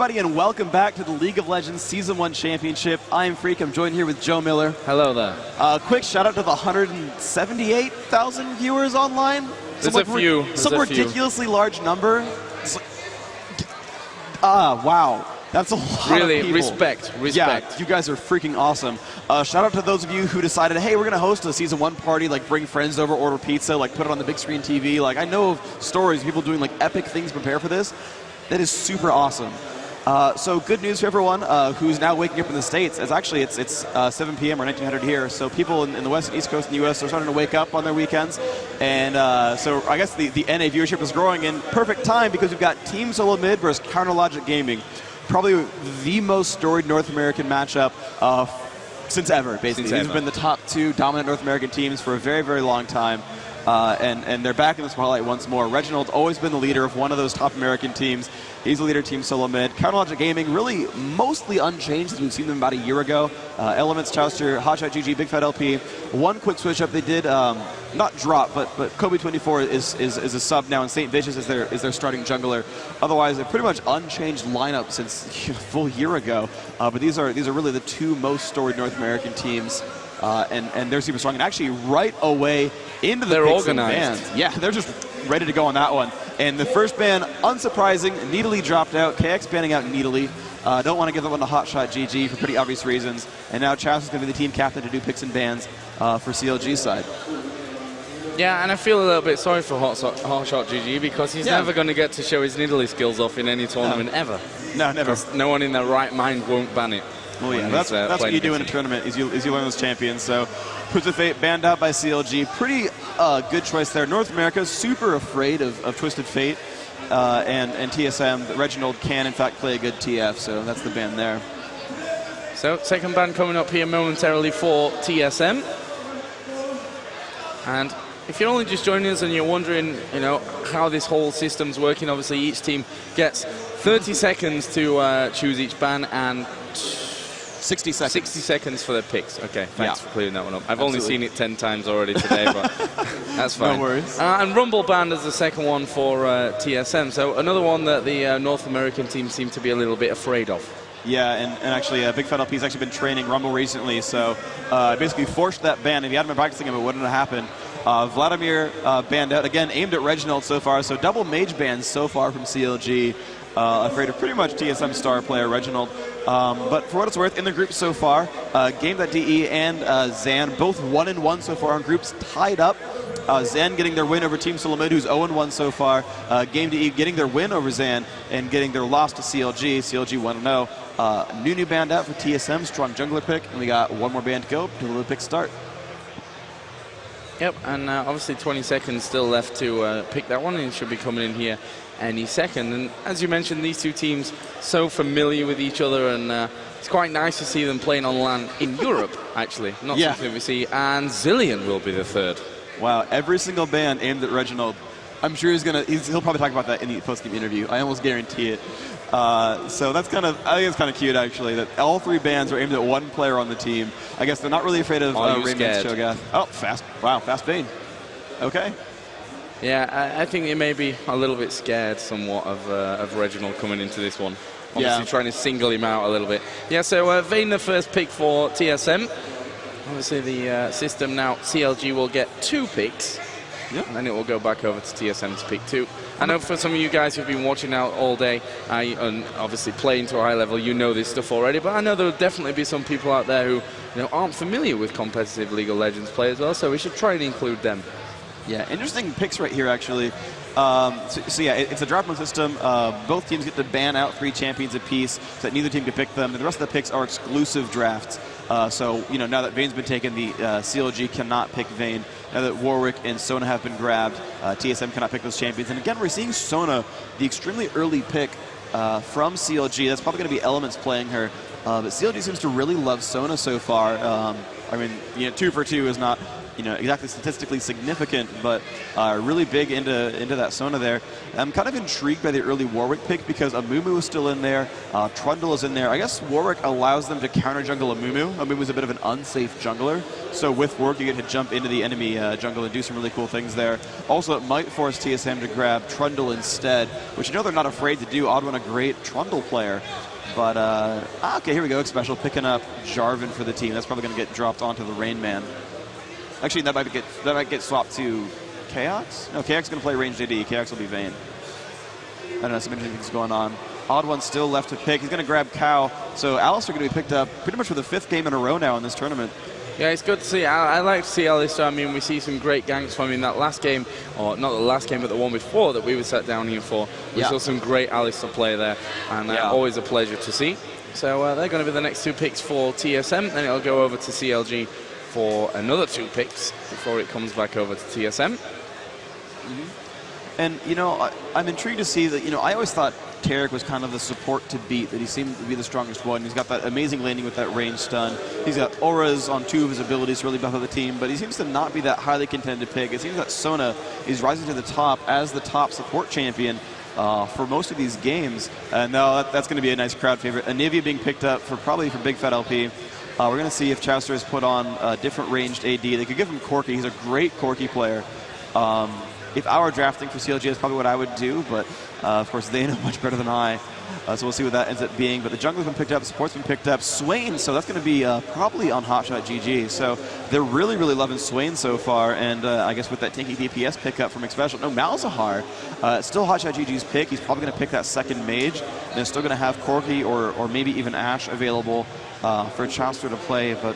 everybody, and welcome back to the League of Legends Season 1 Championship. I am Freak. I'm joined here with Joe Miller. Hello there. Quick shout out to the 178,000 viewers online. There's a few. Some ridiculously large number. Wow. That's a lot really, of people. Respect. Yeah, you guys are freaking awesome. Shout out to those of you who decided, hey, we're going to host a Season 1 party, like bring friends over, order pizza, like put it on the big screen TV. Like, I know of stories of people doing like epic things to prepare for this. That is super awesome. So good news for everyone who's now waking up in the States. It's 7 p.m. or 1900 here, so people in the West and East Coast in the U.S. are starting to wake up on their weekends. And so I guess the NA viewership is growing in perfect time because we've got Team SoloMid versus Counterlogic Gaming. Probably the most storied North American matchup since ever, basically. These have been the top two dominant North American teams for a very, very long time. And they're back in the spotlight once more. Reginald's always been the leader of one of those top American teams. He's the leader of Team SoloMid. Counterlogic Gaming, really mostly unchanged as we've seen them about a year ago. Elementz, Chauster, HotshotGG, Bigfatlp. One quick switch up they did, not drop, but Kobe24 is a sub now, and Saintvicious is their starting jungler. Otherwise, they're pretty much unchanged lineup since a full year ago. But these are really the two most storied North American teams. And they're super strong, and actually right away into the picks and bans. Yeah, they're just ready to go on that one. And the first ban, unsurprising, Needly dropped out. KX banning out Needly. Don't want to give that one to HotshotGG for pretty obvious reasons. And now Chauster is going to be the team captain to do picks and bans for CLG's side. Yeah, and I feel a little bit sorry for HotshotGG because he's never going to get to show his Needly skills off in any tournament ever. No, never. No one in their right mind won't ban it. Well, yeah, that's what you do in a tournament, is you learn those champions. So, Twisted Fate banned out by CLG. Pretty good choice there. North America is super afraid of Twisted Fate and TSM. Reginald can, in fact, play a good TF, so that's the ban there. So, second ban coming up here momentarily for TSM. And if you're only just joining us and you're wondering, how this whole system's working, obviously each team gets 30 seconds to choose each ban and 60 seconds. 60 seconds for their picks. Okay, thanks for clearing that one up. I've only seen it 10 times already today, but that's fine. No worries. And Rumble banned as the second one for TSM. So another one that the North American team seem to be a little bit afraid of. Yeah, and actually, Bigfatlp has actually been training Rumble recently, so basically forced that ban. If he hadn't been practicing him, it wouldn't have happened. Vladimir banned out, again, aimed at Reginald so far, so double mage bans so far from CLG. Afraid of pretty much TSM star player Reginald. But for what it's worth, in the group so far, Game.de and Zan, both 1-1 so far in groups, tied up. Zan getting their win over Team SoloMid, who's 0-1 so far. Game.de getting their win over Zan and getting their loss to CLG. CLG 1-0. New band out for TSM, strong jungler pick, and we got one more band to go to the pick start. Yep, and obviously 20 seconds still left to pick that one, and it should be coming in here any second. And as you mentioned, these two teams so familiar with each other, and it's quite nice to see them playing on LAN in Europe, actually. Not something we see. And Zillion will be the third. Wow, every single ban aimed at Reginald. I'm sure he'll probably talk about that in the post-game interview. I almost guarantee it. So that's I think it's kind of cute, actually, that all three bans are aimed at one player on the team. I guess they're not really afraid of Rayman's Cho'Gath. Oh, fast. Wow, fast bane. Okay. Yeah, I think they may be a little bit scared somewhat of Reginald coming into this one. Obviously trying to single him out a little bit. Yeah, so Vayne the first pick for TSM. Obviously the system now, CLG will get 2 picks. Yeah. And then it will go back over to TSM to pick 2. I know for some of you guys who've been watching out all day and obviously playing to a high level, you know this stuff already, but I know there'll definitely be some people out there who aren't familiar with competitive League of Legends play as well, so we should try and include them. Yeah, interesting picks right here, actually. So yeah, it's a drop-in system. Both teams get to ban out 3 champions apiece, so that neither team can pick them. And the rest of the picks are exclusive drafts. So now that Vayne's been taken, the CLG cannot pick Vayne. Now that Warwick and Sona have been grabbed, TSM cannot pick those champions. And again, we're seeing Sona, the extremely early pick from CLG. That's probably going to be Elementz playing her. But CLG seems to really love Sona so far. I mean, 2 for 2 is not exactly statistically significant, but really big into that Sona there. I'm kind of intrigued by the early Warwick pick because Amumu is still in there, Trundle is in there. I guess Warwick allows them to counter jungle Amumu. Amumu is a bit of an unsafe jungler, so with Warwick you get to jump into the enemy jungle and do some really cool things there. Also, it might force TSM to grab Trundle instead, which they're not afraid to do. OddOne, a great Trundle player. But, okay, here we go. Xpecial picking up Jarvan for the team. That's probably going to get dropped onto the TheRainMan. Actually, that might get swapped to Chaox? No, Chaox is going to play ranged AD. Chaox will be Vayne. I don't know, some interesting things going on. OddOne still left to pick. He's going to grab Cow. So Alistar going to be picked up pretty much for the 5th game in a row now in this tournament. Yeah, it's good to see. I like to see Alistar. I mean, we see some great ganks from him in that last game, or not the last game, but the one before that we were sat down here for. We saw some great Alistar play there, and always a pleasure to see. So they're going to be the next 2 picks for TSM, then it'll go over to CLG for another 2 picks before it comes back over to TSM. And, I'm intrigued to see that, I always thought Tarek was kind of the support to beat, that he seemed to be the strongest one. He's got that amazing landing with that range stun. He's got auras on 2 of his abilities to really buff up the team, but he seems to not be that highly contended pick. It seems that Sona is rising to the top as the top support champion for most of these games. And now that's going to be a nice crowd favorite. Anivia being picked up probably for Bigfatlp. We're going to see if Chauster has put on a different ranged AD. They could give him Corki. He's a great Corki player. If I were drafting for CLG, that's probably what I would do, but of course they know much better than I. So we'll see what that ends up being. But the jungler's been picked up, support's been picked up. Swain, so that's going to be probably on HotshotGG. So they're really, really loving Swain so far. And I guess with that tanky DPS pickup from Xpecial, no, Malzahar, still HotshotGG's pick. He's probably going to pick that second mage. And they're still going to have Corki or maybe even Ashe available for Chauster to play. But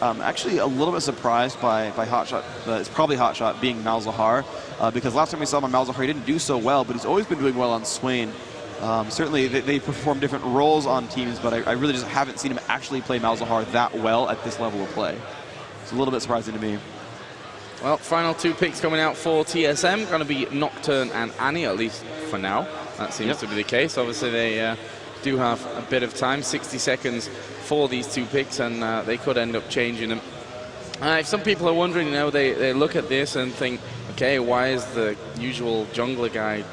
actually a little bit surprised by Hotshot. It's probably Hotshot being Malzahar, because last time we saw him on Malzahar, he didn't do so well, but he's always been doing well on Swain. Certainly they perform different roles on teams, but I really just haven't seen him actually play Malzahar that well at this level of play. It's a little bit surprising to me. Well, final 2 picks coming out for TSM, going to be Nocturne and Annie, at least for now. That seems to be the case. Obviously they do have a bit of time, 60 seconds for these 2 picks, and they could end up changing them. If some people are wondering, they look at this and think, okay, why is the usual jungler guy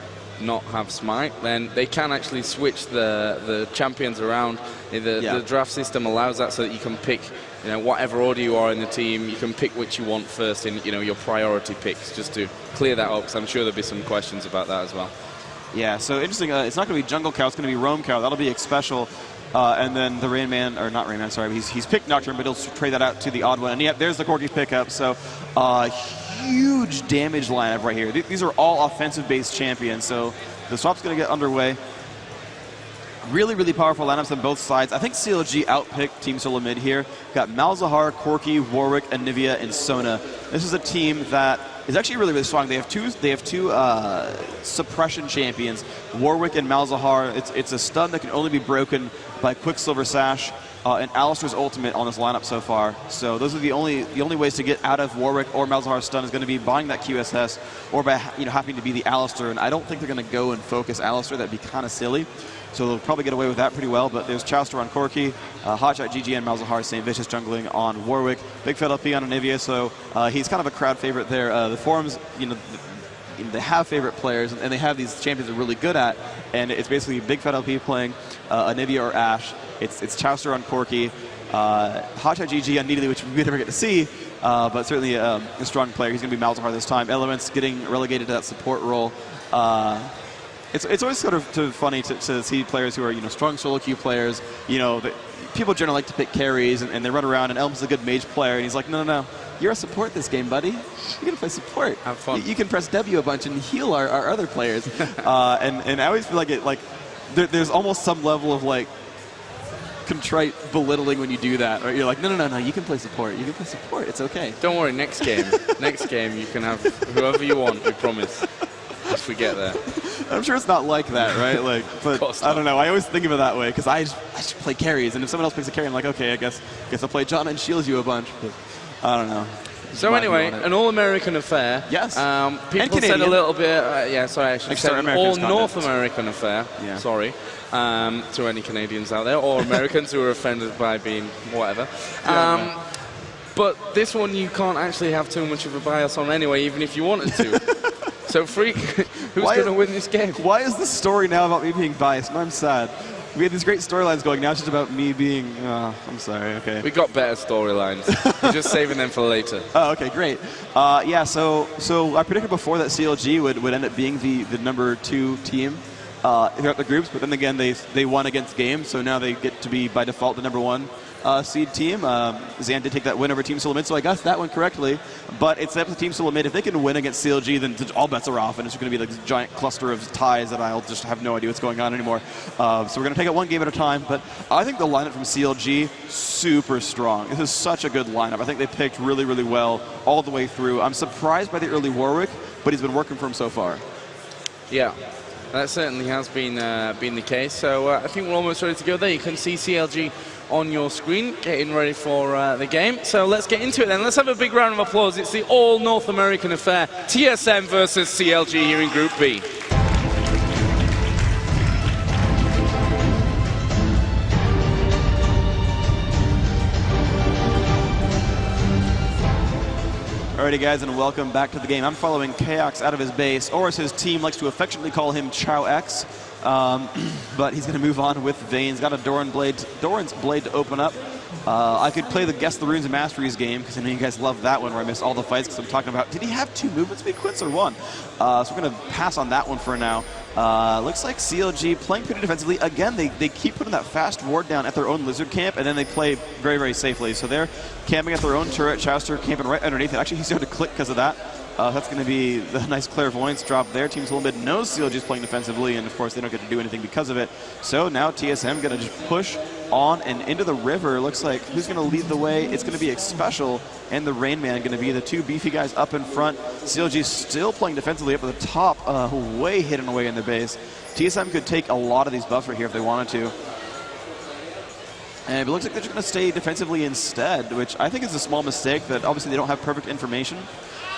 not have smite? Then they can actually switch the champions around. The draft system allows that so that you can pick, whatever order you are in the team, you can pick which you want first in, your priority picks, just to clear that up, because I'm sure there'll be some questions about that as well. Yeah, so interesting. It's not going to be Jungle Cow, it's going to be Roam Cow. That'll be Xpecial. And then the TheRainMan, or not TheRainMan, sorry, he's picked Nocturne, but he'll trade that out to the TheOddOne. And there's the Corki pickup. So huge damage lineup right here. These are all offensive-based champions, so the swap's going to get underway. Really, really powerful lineups on both sides. I think CLG outpicked Team SoloMid here. Got Malzahar, Corki, Warwick, Anivia, and Sona. This is a team that is actually really, really strong. They have two suppression champions, Warwick and Malzahar. It's a stun that can only be broken by Quicksilver Sash and Alistar's ultimate on this lineup so far. So those are the only ways to get out of Warwick or Malzahar's stun is going to be buying that QSS or by having to be the Alistar. And I don't think they're going to go and focus Alistar. That'd be kind of silly. So they'll probably get away with that pretty well. But there's Chauster on Corki, HotshotGG and Malzahar, Saintvicious jungling on Warwick, Bigfatlp on Anivia. So he's kind of a crowd favorite there. The forums, they have favorite players, and they have these champions they're really good at. And it's basically Bigfatlp playing Anivia or Ashe. It's Chauster on Corki, HotshotGG on Needly, which we never get to see, but certainly a strong player. He's going to be Malzahar this time. Elementz getting relegated to that support role. It's always sort of funny to see players who are strong solo queue players. People generally like to pick carries, and they run around. And Elm's a good mage player, and he's like, no, you're a support this game, buddy. You're gonna play support. Have fun. You can press W a bunch and heal our other players. And I always feel like there's almost some level of contrite belittling when you do that. Or you're like, no, you can play support. You can play support. It's okay. Don't worry, next game you can have whoever you want, we promise. If we get there. I'm sure it's not like that, right? But I don't know. I always think of it that way because I just play carries, and if someone else picks a carry, I'm like, okay, I guess I'll play John and shields you a bunch. But I don't know. So anyway, an all-American affair. Yes. People said a little bit, yeah, sorry, I should say an all-North American affair. Yeah. Sorry. To any Canadians out there, or Americans who are offended by being whatever. But this one you can't actually have too much of a bias on anyway, even if you wanted to. So Freak, who's going to win this game? Why is the story now about me being biased? No, I'm sad. We had these great storylines going. Now it's just about me being... I'm sorry, okay. We got better storylines. We're just saving them for later. Oh, okay, great. Yeah, so I predicted before that CLG would end up being the number 2 team throughout the groups, but then again, they won against games, so now they get to be, by default, the number 1 seed team. Zan did take that win over Team SoloMid, so I guessed that one correctly. But it's up to Team SoloMid. If they can win against CLG, then all bets are off, and it's going to be like this giant cluster of ties that I'll just have no idea what's going on anymore. So we're going to take it one game at a time. But I think the lineup from CLG, super strong. This is such a good lineup. I think they picked really, really well all the way through. I'm surprised by the early Warwick, but he's been working for him so far. Yeah. That certainly has been the case. So I think we're almost ready to go there. You can see CLG on your screen, getting ready for the game. So let's get into it then. Let's have a big round of applause. It's the all North American affair, TSM versus CLG here in Group B. Alrighty guys, and welcome back to the game. I'm following Chaox out of his base, or as his team likes to affectionately call him, Chaox. But he's going to move on with Vayne. He's got a Doran's Blade to open up. I could play the Guess the Runes and Masteries game, because I know you guys love that one where I miss all the fights, because I'm talking about, did he have 2 movement speed quits or 1? So we're going to pass on that one for now. Looks like CLG playing pretty defensively. Again, they keep putting that fast ward down at their own lizard camp, and then they play very, very safely. So they're camping at their own turret. Chauster camping right underneath it. Actually, he's starting to click because of that. That's going to be the nice clairvoyance drop there. Team SoloMid knows CLG is playing defensively, and of course they don't get to do anything because of it. So now TSM going to just push on and into the river. Looks like who's going to lead the way? It's going to be Xpecial and TheRainMan going to be the 2 beefy guys up in front. CLG still playing defensively up at the top, way hidden away in the base. TSM could take a lot of these buffs right here if they wanted to. And it looks like they're just going to stay defensively instead, which I think is a small mistake. That obviously they don't have perfect information,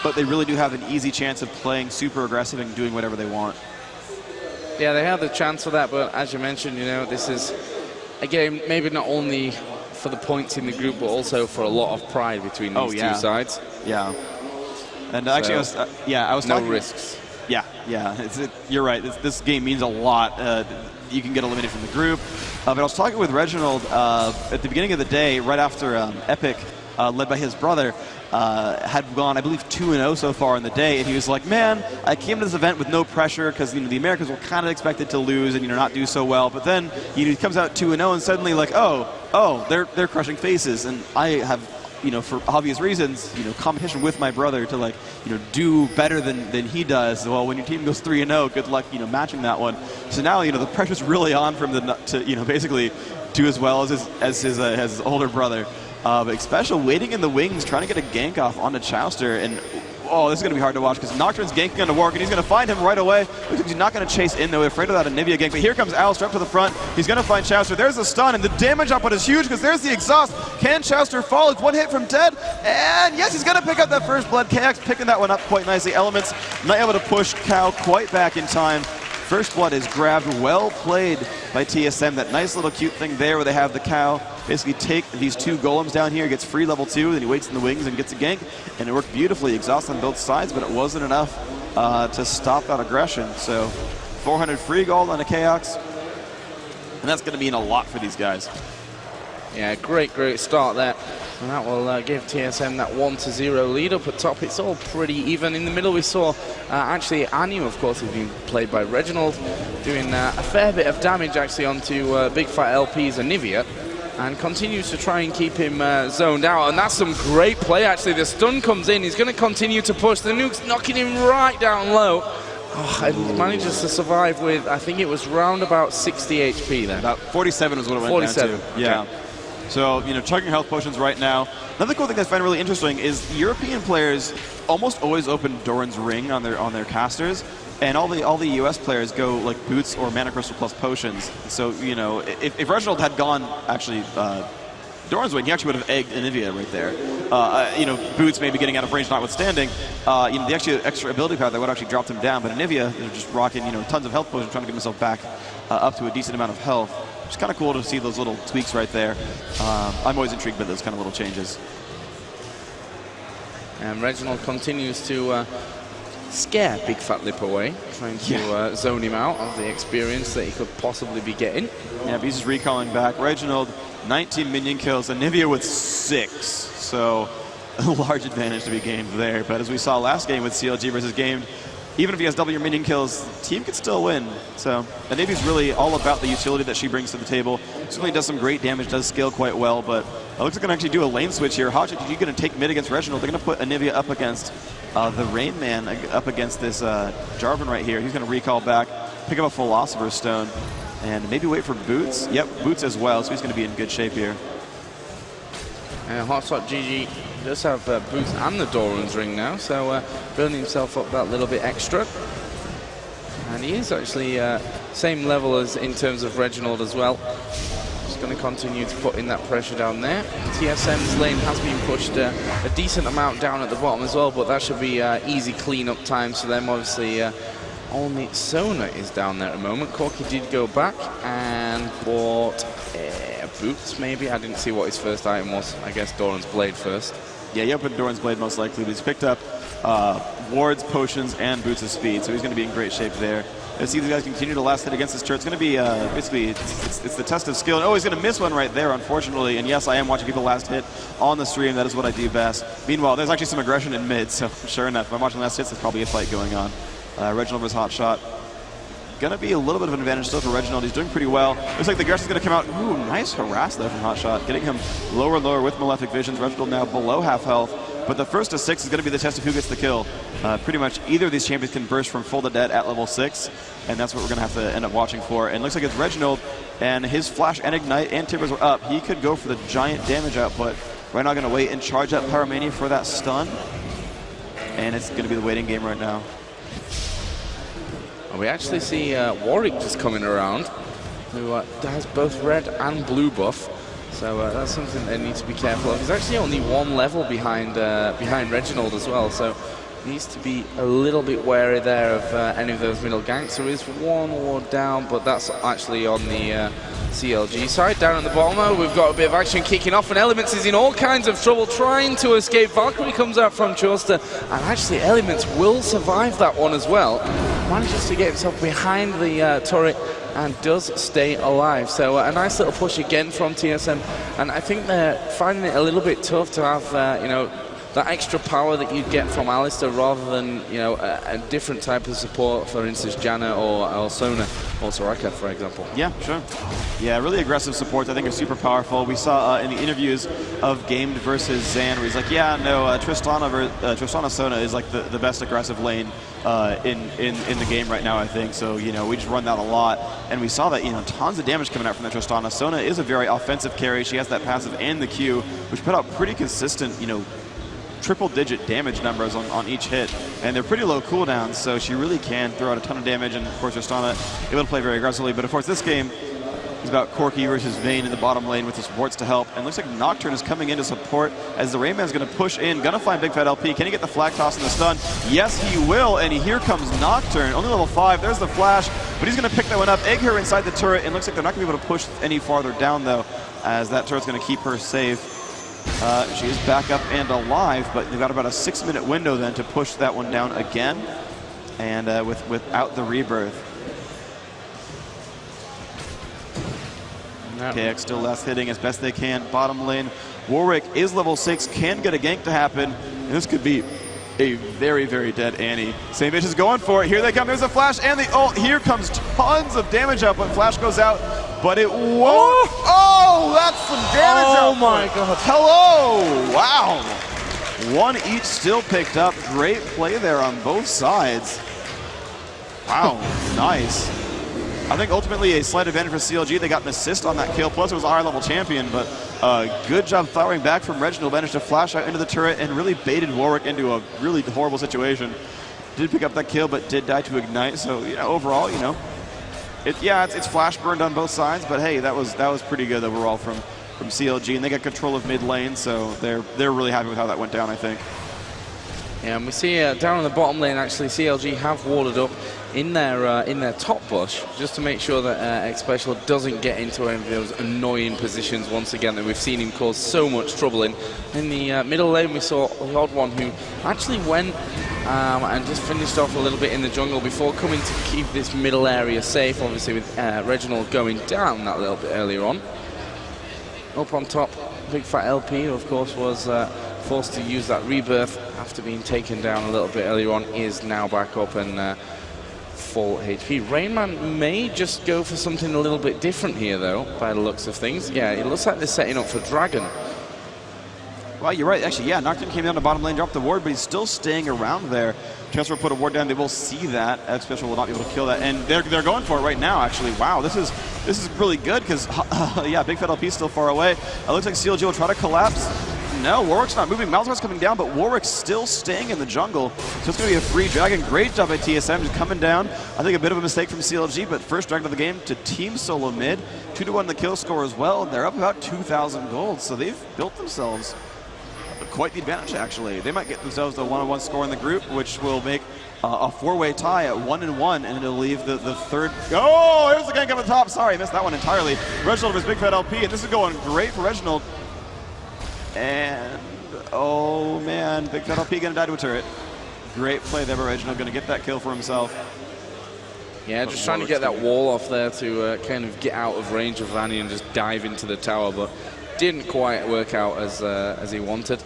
but they really do have an easy chance of playing super aggressive and doing whatever they want. Yeah, they have the chance for that, but as you mentioned, you know, this is a game maybe not only for the points in the group, but also for a lot of pride between these two sides. Yeah. And actually, I was no talking, risks. Yeah, you're right. This game means a lot. You can get eliminated from the group. But I was talking with Reginald at the beginning of the day, right after Epic, led by his brother, had gone, I believe, 2-0 so far in the day, and he was like, man, I came to this event with no pressure because the Americans were kind of expected to lose and not do so well, but then he comes out 2-0 and suddenly like, oh, they're crushing faces, and I have, for obvious reasons, competition with my brother to do better than he does. Well, when your team goes 3-0, good luck, matching that one. So now, the pressure's really on for him to basically do as well as his older brother. But Xpecial waiting in the wings, trying to get a gank off onto Chauster, and this is going to be hard to watch because Nocturne's ganking onto Warwick, and he's going to find him right away. He's not going to chase in, though, afraid of that Anivia gank. But here comes Alistair up to the front. He's going to find Chauster. There's the stun, and the damage output is huge because there's the exhaust. Can Chauster fall? It's 1 hit from dead, and yes, he's going to pick up that first blood. Chaox picking that one up quite nicely. Elementz not able to push Cow quite back in time. First blood is grabbed, well played by TSM. That nice little cute thing there where they have the Cow basically take these 2 golems down here, gets free level 2, then he waits in the wings and gets a gank, and it worked beautifully. Exhaust on both sides, but it wasn't enough to stop that aggression. So 400 free gold on a Chaox, and that's going to mean a lot for these guys. Yeah, great start there. And that will give TSM that 1-0 lead up at top. It's all pretty even. In the middle we saw actually Anu, of course, who's been played by Reginald, doing a fair bit of damage actually onto Bigfatlp's Anivia, and continues to try and keep him zoned out. And that's some great play actually. The stun comes in. He's going to continue to push. The nuke's knocking him right down low. And he manages to survive with, I think it was round about 60 HP there. About 47 was what it went 47. Down to. Yeah. Okay. So, chugging health potions right now. Another cool thing I find really interesting is European players almost always open Doran's Ring on their casters, and all the US players go like boots or mana crystal plus potions. So, if Reginald had gone actually DreamHack win, he actually would have egged Anivia right there. You know, Boots maybe getting out of range notwithstanding, you know, the extra ability power that would actually dropped him down, but Anivia, they're just rocking, you know, tons of health potions, trying to get himself back up to a decent amount of health. It's kind of cool to see those little tweaks right there. I'm always intrigued by those kind of little changes. And Reginald continues to scare Bigfatlp away, trying to zone him out of the experience that he could possibly be getting. Yeah, but he's just recalling back. Reginald, 19 minion kills, Anivia with 6. So a large advantage to be gained there. But as we saw last game with CLG versus Gamed, even if he has double your minion kills, the team could still win. So Anivia's really all about the utility that she brings to the table. Certainly does some great damage, does scale quite well, but it looks like they're going to actually do a lane switch here. HotshotGG going to take mid against Reginald. They're going to put Anivia up against TheRainMan, up against this Jarvan right here. He's going to recall back, pick up a Philosopher's Stone, and maybe wait for Boots. Yep, Boots as well, so he's going to be in good shape here. And HotshotGG does have Boots and the DreamHack ring now, so building himself up that little bit extra. And he is actually same level as in terms of Reginald as well. Just going to continue to put in that pressure down there. TSM's lane has been pushed a decent amount down at the bottom as well, but that should be easy cleanup time. So then obviously only Sona is down there at the moment. Corky did go back and bought Boots maybe. I didn't see what his first item was. I guess Doran's Blade first. Yeah, he opened Doran's Blade most likely, but he's picked up wards, potions, and Boots' speed, so he's going to be in great shape there. Let's see if these guys continue to last hit against this turret. It's going to be basically, it's the test of skill. Oh, he's going to miss one right there, unfortunately. And yes, I am watching people last hit on the stream. That is what I do best. Meanwhile, there's actually some aggression in mid, so sure enough, if I'm watching last hits, there's probably a fight going on. Reginald versus Hotshot. Going to be a little bit of an advantage still for Reginald. He's doing pretty well. Looks like the aggression's going to come out. Ooh, nice harass there from Hotshot. Getting him lower and lower with Malefic Visions. Reginald now below half health. But the first to 6 is going to be the test of who gets the kill. Pretty much either of these champions can burst from full to dead at level 6. And that's what we're going to have to end up watching for. And it looks like it's Reginald. And his Flash and Ignite and Timbers are up. He could go for the giant damage output. We're not going to wait and charge up Pyromania for that stun. And it's going to be the waiting game right now. We actually see Warwick just coming around, who has both red and blue buff. So that's something they need to be careful of. He's actually only 1 level behind Reginald as well, so needs to be a little bit wary there of any of those middle ganks. There is 1 ward down, but that's actually on the CLG side. Down at the bottom, we've got a bit of action kicking off, and Elementz is in all kinds of trouble trying to escape. Valkyrie comes out from Chauster, and actually Elementz will survive that one as well. Manages to get himself behind the turret and does stay alive. So a nice little push again from TSM, and I think they're finding it a little bit tough to have, you know, that extra power that you'd get from Alistar rather than, you know, a different type of support, for instance, Janna or Sona or Soraka, for example. Yeah, sure. Yeah, really aggressive supports I think are super powerful. We saw in the interviews of Gamed versus Zan where he's like, yeah, no, Tristana Sona is like the best aggressive lane in the game right now, I think. So, you know, we just run that a lot. And we saw that, you know, tons of damage coming out from the Tristana. Sona is a very offensive carry. She has that passive and the Q, which put out pretty consistent, you know, triple-digit damage numbers on each hit, and they're pretty low cooldowns, so she really can throw out a ton of damage, and of course Tristana able to play very aggressively. But of course this game is about Corky versus Vayne in the bottom lane with the supports to help, and it looks like Nocturne is coming in to support as the Rayman's going to push in, gonna find Bigfatlp. Can he get the flag toss and the stun? Yes, he will, and here comes Nocturne, only level 5. There's the flash, but he's going to pick that one up, egg her inside the turret, and looks like they're not going to be able to push any farther down though, as that turret's going to keep her safe. She is back up and alive, but they've got about a 6-minute window then to push that one down again, and without the rebirth. KX still last hitting as best they can. Bottom lane, Warwick is level 6, can get a gank to happen, and this could be a very, very dead Annie. Saintvicious is going for it. Here they come. There's a flash and the ult. Here comes tons of damage output. Flash goes out, but it won't. Oh, that's some damage output. Oh my god. Hello. Wow. 1 each still picked up. Great play there on both sides. Wow. Nice. I think ultimately a slight advantage for CLG. They got an assist on that kill, plus it was a higher level champion, but good job firing back from Reginald. Managed to flash out into the turret and really baited Warwick into a really horrible situation. Did pick up that kill, but did die to Ignite, so you know, overall, you know, it's flash burned on both sides, but hey, that was pretty good overall from from CLG, and they got control of mid lane, so they're really happy with how that went down, I think. Yeah, and we see down in the bottom lane, actually, CLG have warded up in their top bush, just to make sure that Xpecial doesn't get into any of those annoying positions once again that we've seen him cause so much trouble in. In the middle lane, we saw TheOddOne, who actually went and just finished off a little bit in the jungle before coming to keep this middle area safe, obviously with Reginald going down that little bit earlier on. Up on top, Bigfatlp, of course, was forced to use that rebirth after being taken down a little bit earlier on, is now back up and full HP. TheRainMan may just go for something a little bit different here, though, by the looks of things. Yeah, it looks like they're setting up for Dragon. Well, you're right. Actually, yeah, Nocturne came down to bottom lane, dropped the ward, but he's still staying around there. Chauster will put a ward down. They will see that. Xpecial will not be able to kill that, and they're going for it right now. Actually, wow, this is really good because yeah, Bigfatlp is still far away. It looks like CLG will try to collapse. No, Warwick's not moving. Malzahar's coming down, but Warwick's still staying in the jungle. So it's going to be a free Dragon. Great job by TSM, just coming down. I think a bit of a mistake from CLG, but first Dragon of the game to Team SoloMid. 2-1 the kill score as well. They're up about 2,000 gold, so they've built themselves quite the advantage, actually. They might get themselves the 1-on-1 score in the group, which will make a four-way tie at 1-1, and it'll leave the third. Oh, here's the gank up the top. Sorry, missed that one entirely. Reginald with Bigfatlp, and this is going great for Reginald. And, oh man, Bigfatlp gonna die to a turret. Great play there by Reginald, gonna get that kill for himself. Yeah, just trying to get that wall off there to kind of get out of range of Vanny and just dive into the tower, but didn't quite work out as he wanted.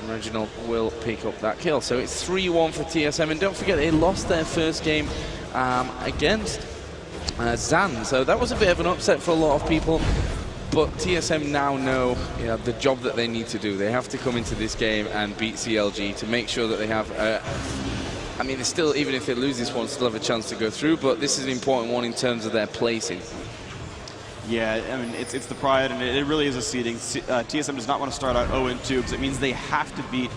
Reginald will pick up that kill. So it's 3-1 for TSM, and don't forget they lost their first game against Zan. So that was a bit of an upset for a lot of people. But TSM now know, the job that they need to do. They have to come into this game and beat CLG to make sure that they have. I mean, they still, even if they lose this one, still have a chance to go through. But this is an important one in terms of their placing. Yeah, I mean, it's the pride, and it really is a seeding. TSM does not want to start out 0-2 because it means they have to beat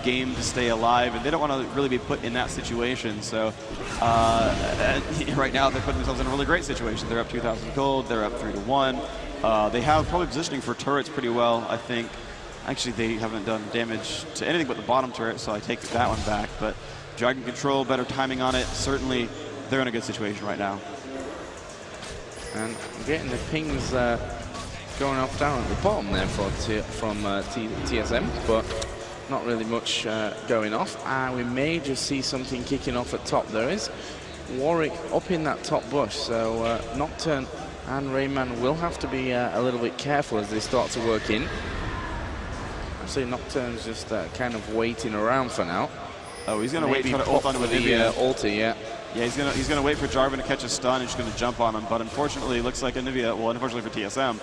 game to stay alive, and they don't want to really be put in that situation. So right now they're putting themselves in a really great situation. They're up 2,000 gold. They're up 3-1. They have probably positioning for turrets pretty well, I think. Actually, they haven't done damage to anything but the bottom turret, so I take that one back. But Dragon control, better timing on it. Certainly, they're in a good situation right now. And getting the pings going off down at the bottom there from TSM, but not really much going off. And we may just see something kicking off at top. There is Warwick up in that top bush, so Nocturne and TheRainMan will have to be a little bit careful as they start to work in. Actually, Nocturne's just kind of waiting around for now. Oh, he's going to wait for the ult onto the ulti, yeah. Yeah, he's gonna wait for Jarvan to catch a stun, and he's gonna jump on him. But unfortunately, it looks like Anivia, well, unfortunately for TSM,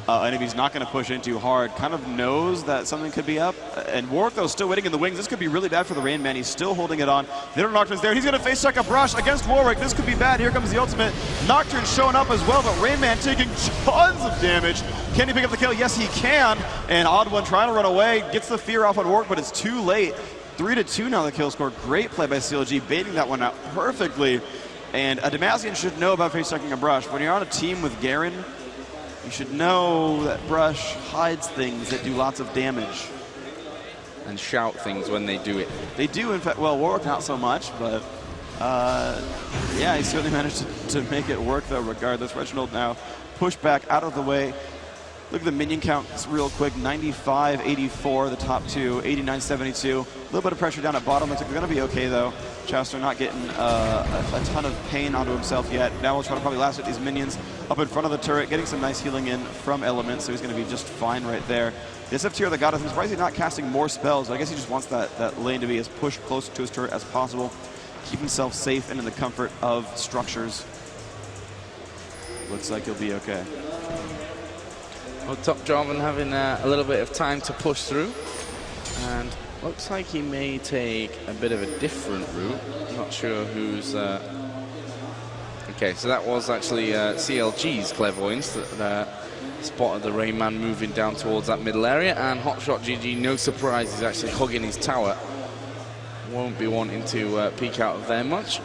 Anivia's not gonna push in too hard. Kind of knows that something could be up. And Warwick, though, still waiting in the wings. This could be really bad for the TheRainMan. He's still holding it on. The other Nocturne's there. He's gonna face check a brush against Warwick. This could be bad. Here comes the ultimate. Nocturne showing up as well, but TheRainMan taking tons of damage. Can he pick up the kill? Yes, he can. And OddOne trying to run away, gets the fear off on Warwick, but it's too late. 3-2 now the kill score. Great play by CLG, baiting that one out perfectly. And a Demacian should know about face-checking a brush. When you're on a team with Garen, you should know that brush hides things that do lots of damage. And shout things when they do it. They do, in fact. Well, Warwick not so much, but yeah, he certainly managed to make it work, though, regardless. Reginald now pushed back out of the way. Look at the minion counts real quick. 95, 84, the top two. 89, 72. A little bit of pressure down at bottom. Looks like they're going to be okay, though. Chauster not getting a ton of pain onto himself yet. Now we'll try to probably last with these minions up in front of the turret, getting some nice healing in from Elementz, so he's going to be just fine right there. The SF tier that got us, I'm surprised he's not casting more spells. I guess he just wants that lane to be as pushed close to his turret as possible. Keep himself safe and in the comfort of structures. Looks like he'll be okay. Well, top Jarvan having a little bit of time to push through, and looks like he may take a bit of a different route. Not sure who's. Okay, so that was actually CLG's Clairvoyance that spotted the TheRainMan moving down towards that middle area, and HotshotGG, no surprise, is actually hugging his tower. Won't be wanting to peek out of there much.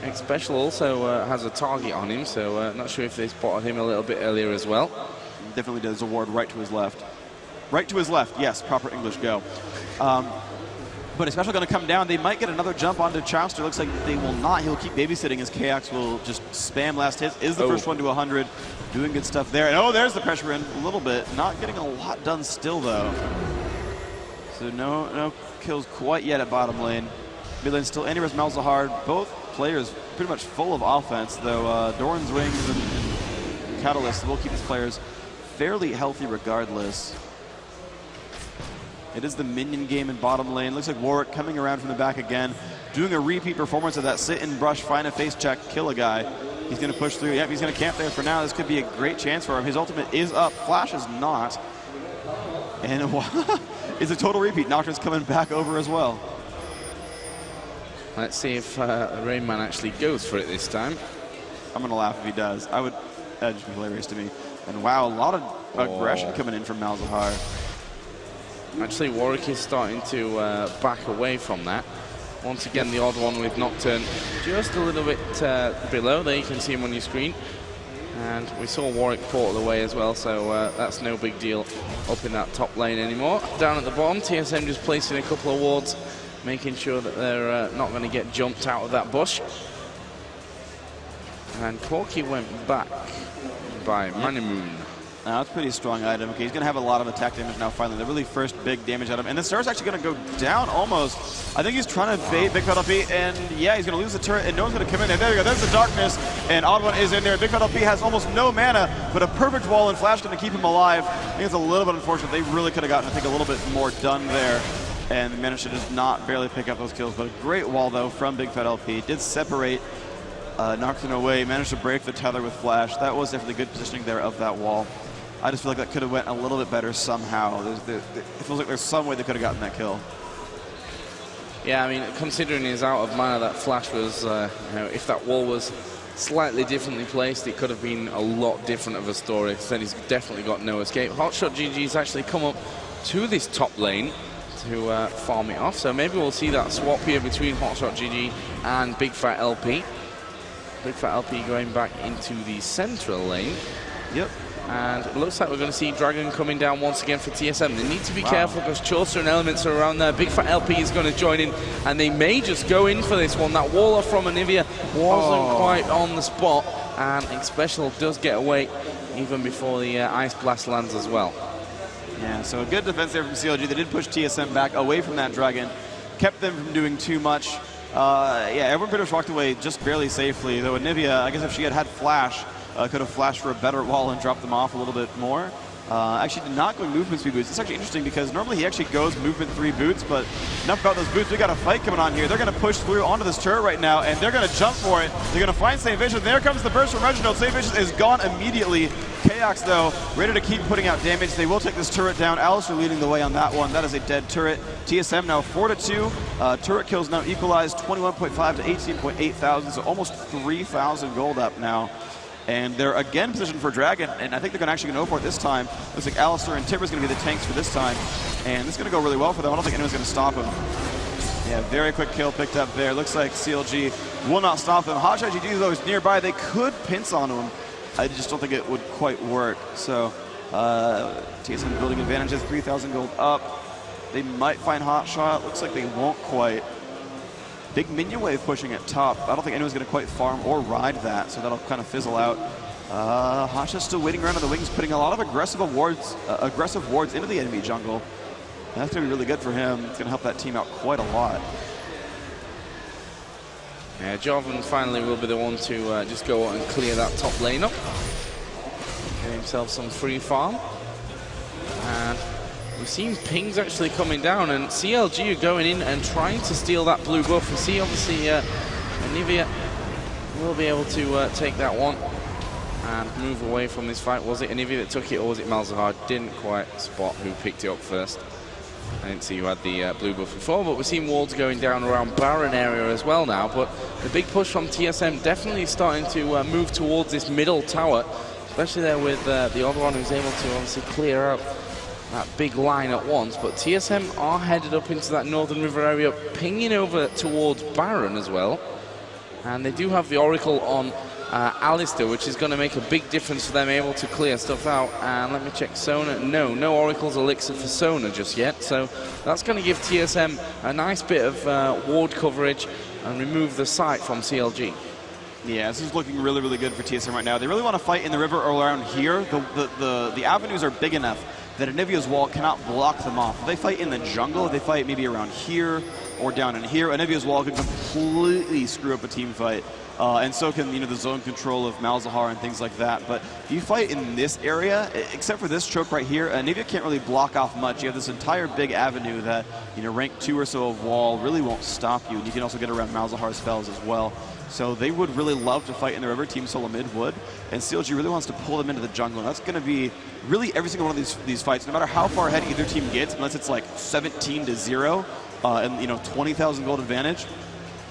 Xpecial also has a target on him, so not sure if they spotted him a little bit earlier as well. Definitely does a ward right to his left. Right to his left, yes, proper English, go. But Xpecial going to come down. They might get another jump onto Chauster. Looks like they will not. He'll keep babysitting as Chaox will just spam last hits. Is the first one to 100. Doing good stuff there. And oh, there's the pressure in a little bit. Not getting a lot done still, though. So no kills quite yet at bottom lane. Mid lane still Andy Malzahar. Both players pretty much full of offense, though Doran's Wings and Catalyst will keep his players fairly healthy regardless. It is the minion game in bottom lane. Looks like Warwick coming around from the back again, doing a repeat performance of that sit and brush, find a face check, kill a guy. He's going to push through. Yep, he's going to camp there for now. This could be a great chance for him. His ultimate is up. Flash is not. And it's a total repeat. Nocturne's coming back over as well. Let's see if TheRainMan actually goes for it this time. I'm going to laugh if he does. That'd just be hilarious to me. And wow, a lot of aggression coming in from Malzahar. Actually, Warwick is starting to back away from that. Once again, TheOddOne with Nocturne just a little bit below. There you can see him on your screen. And we saw Warwick portal away as well, so that's no big deal up in that top lane anymore. Down at the bottom, TSM just placing a couple of wards, making sure that they're not going to get jumped out of that bush. And Corky went back by Manimoon. Now, that's a pretty strong item. Okay, he's going to have a lot of attack damage now, finally. The really first big damage item. And the Star's actually going to go down almost. I think he's trying to bait Bigfatlp, and yeah, he's going to lose the turret, and no one's going to come in there. There we go. There's the darkness, and OddOne is in there. Bigfatlp has almost no mana, but a perfect wall and flash going to keep him alive. I think it's a little bit unfortunate. They really could have gotten, I think, a little bit more done there, and managed to just not barely pick up those kills. But a great wall, though, from Bigfatlp. Did separate Nocturne away, managed to break the tether with flash. That was definitely good positioning there of that wall. I just feel like that could have went a little bit better somehow. It feels like there's some way they could have gotten that kill. Yeah, I mean, considering he's out of mana, that flash was, you know, if that wall was slightly differently placed, it could have been a lot different of a story. Instead, he's definitely got no escape. HotshotGG's actually come up to this top lane to farm it off. So maybe we'll see that swap here between HotshotGG and Bigfatlp. Bigfatlp going back into the central lane. Yep. And it looks like we're going to see Dragon coming down once again for TSM. They need to be careful because Chauster and Elementz are around there. Bigfatlp is going to join in, and they may just go in for this one. That wall off from Anivia wasn't quite on the spot, and Xpecial does get away even before the Ice Blast lands as well. Yeah, so a good defense there from CLG. They did push TSM back away from that Dragon, kept them from doing too much. Yeah, everyone pretty much walked away just barely safely, though Anivia, I guess if she had had flash, could have flashed for a better wall and dropped them off a little bit more. Actually did not go movement speed boots. It's actually interesting because normally he actually goes movement 3 boots, but enough about those boots. We got a fight coming on here. They're going to push through onto this turret right now, and they're going to jump for it. They're going to find Saintvicious. There comes the burst from Reginald. Saintvicious is gone immediately. Chaox, though, ready to keep putting out damage. They will take this turret down. Alistair leading the way on that one. That is a dead turret. TSM now 4-2. Turret kills now equalized 21.5 to 18.8 thousand, so almost 3,000 gold up now. And they're again positioned for Dragon, and I think they're actually going to go for it this time. Looks like Alistair and Timber's going to be the tanks for this time, and this is going to go really well for them. I don't think anyone's going to stop him. Yeah, very quick kill picked up there. Looks like CLG will not stop them. HotshotGG, though, is nearby. They could pinch on him. I just don't think it would quite work. So TSM building advantages, 3,000 gold up. They might find Hotshot. Looks like they won't quite. Big minion wave pushing at top. I don't think anyone's going to quite farm or ride that, so that'll kind of fizzle out. Hotshot's still waiting around on the wings, putting a lot of aggressive wards into the enemy jungle. That's going to be really good for him. It's going to help that team out quite a lot. Yeah, Jovan finally will be the one to just go out and clear that top lane up. Get himself some free farm. And we've seen pings actually coming down, and CLG are going in and trying to steal that blue buff. We see obviously Anivia will be able to take that one and move away from this fight. Was it Anivia that took it, or was it Malzahar? Didn't quite spot who picked it up first. I didn't see who had the blue buff before, but we've seen wards going down around Baron area as well now. But the big push from TSM definitely starting to move towards this middle tower, especially there with TheOddOne, who's able to obviously clear out that big line at once. But TSM are headed up into that northern river area, pinging over towards Baron as well. And they do have the Oracle on Alistair, which is going to make a big difference for them able to clear stuff out. And let me check Sona. No Oracle's Elixir for Sona just yet. So that's going to give TSM a nice bit of ward coverage and remove the sight from CLG. Yeah, this is looking really, really good for TSM right now. They really want to fight in the river or around here. The avenues are big enough that Anivia's wall cannot block them off. If they fight in the jungle, if they fight maybe around here or down in here, Anivia's wall can completely screw up a team fight. And so can, you know, the zone control of Malzahar and things like that. But if you fight in this area, except for this choke right here, Anivia can't really block off much. You have this entire big avenue that, you know, rank 2 or so of wall really won't stop you. And you can also get around Malzahar's spells as well. So they would really love to fight in the river, Team SoloMid would. And CLG really wants to pull them into the jungle. And that's going to be really every single one of these fights, no matter how far ahead either team gets, unless it's like 17-0 and, you know, 20,000 gold advantage.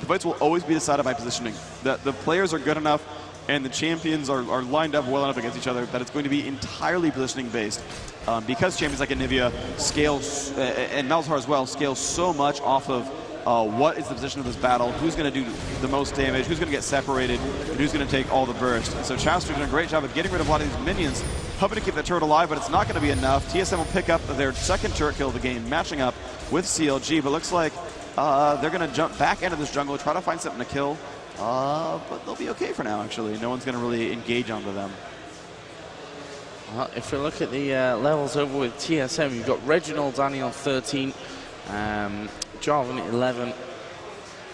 The fights will always be decided by positioning. The players are good enough and the champions are lined up well enough against each other that it's going to be entirely positioning based. Because champions like Anivia scales, and Malzahar as well, scale so much off of what is the position of this battle, who's going to do the most damage, who's going to get separated, and who's going to take all the burst. And so Chauster doing a great job of getting rid of a lot of these minions, hoping to keep that turret alive, but it's not going to be enough. TSM will pick up their second turret kill of the game, matching up with CLG, but looks like they're going to jump back into this jungle, try to find something to kill, but they'll be okay for now, actually. No one's going to really engage onto them. Well, if we look at the levels over with TSM, you've got Reginald, Daniel 13, Jarvan 11,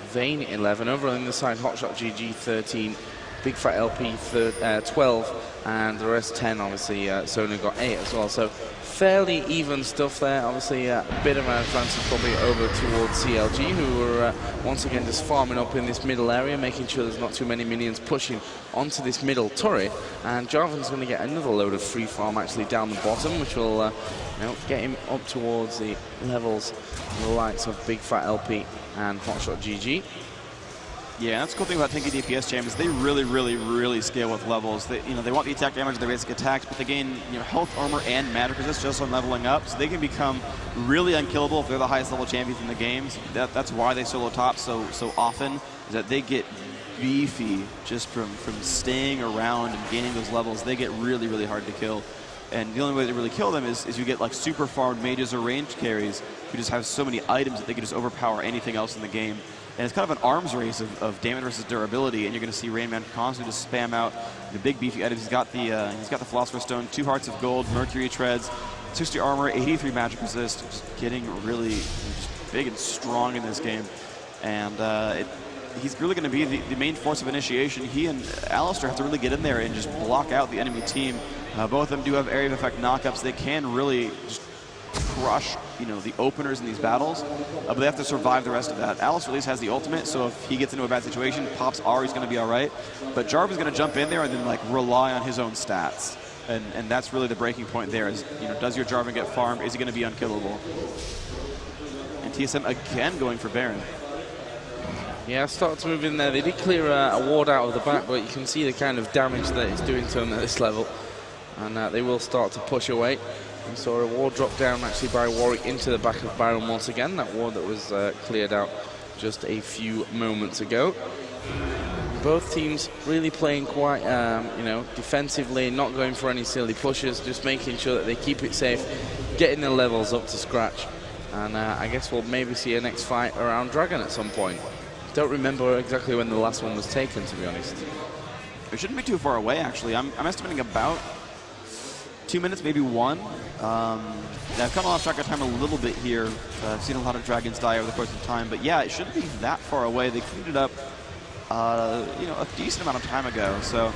Vayne 11, over on the side HotshotGG 13, Bigfatlp 12, and the rest 10, obviously. Sona got 8 as well, so fairly even stuff there. Obviously a bit of an advantage probably over towards CLG, who are once again just farming up in this middle area, making sure there's not too many minions pushing onto this middle turret. And Jarvan's going to get another load of free farm actually down the bottom, which will you know, get him up towards the levels of the likes of Bigfatlp and HotshotGG. Yeah, that's the cool thing about tanky DPS champions. They really scale with levels. They, you know, they want the attack damage of their basic attacks, but they gain, you know, health, armor, and magic resist just on leveling up. So they can become really unkillable if they're the highest level champions in the games. That's why they solo top so often, is that they get beefy just from staying around and gaining those levels. They get really hard to kill. And the only way to really kill them is you get like super farmed mages or ranged carries who just have so many items that they can just overpower anything else in the game. And it's kind of an arms race of damage versus durability, and you're going to see RainMan constantly just spam out the big beefy items. He's got the Philosopher's Stone, 2 hearts of gold, Mercury treads, 60 armor, 83 magic resist, just getting really just big and strong in this game. And he's really going to be the main force of initiation. He and Alistair have to really get in there and just block out the enemy team. Both of them do have area of effect knockups. They can really just crush, you know, the openers in these battles, but they have to survive the rest of that. Alistair at least has the ultimate, so if he gets into a bad situation, pops R, he's going to be all right. But Jarvan's going to jump in there and then like rely on his own stats, and that's really the breaking point there. Is, you know, does your Jarvan get farmed? Is he going to be unkillable? And TSM again going for Baron. Yeah, start to move in there. They did clear a ward out of the back, but you can see the kind of damage that it's doing to them at this level, and they will start to push away. We saw a ward drop down actually by Warwick into the back of Baron once again, that ward that was cleared out just a few moments ago. Both teams really playing quite, you know, defensively, not going for any silly pushes, just making sure that they keep it safe, getting the levels up to scratch. And I guess we'll maybe see a next fight around Dragon at some point. Don't remember exactly when the last one was taken, to be honest. It shouldn't be too far away, actually. I'm estimating about 2 minutes, maybe 1. I've kind of lost track of time a little bit here. I've seen a lot of dragons die over the course of time, but yeah, it shouldn't be that far away. They cleaned it up, you know, a decent amount of time ago. So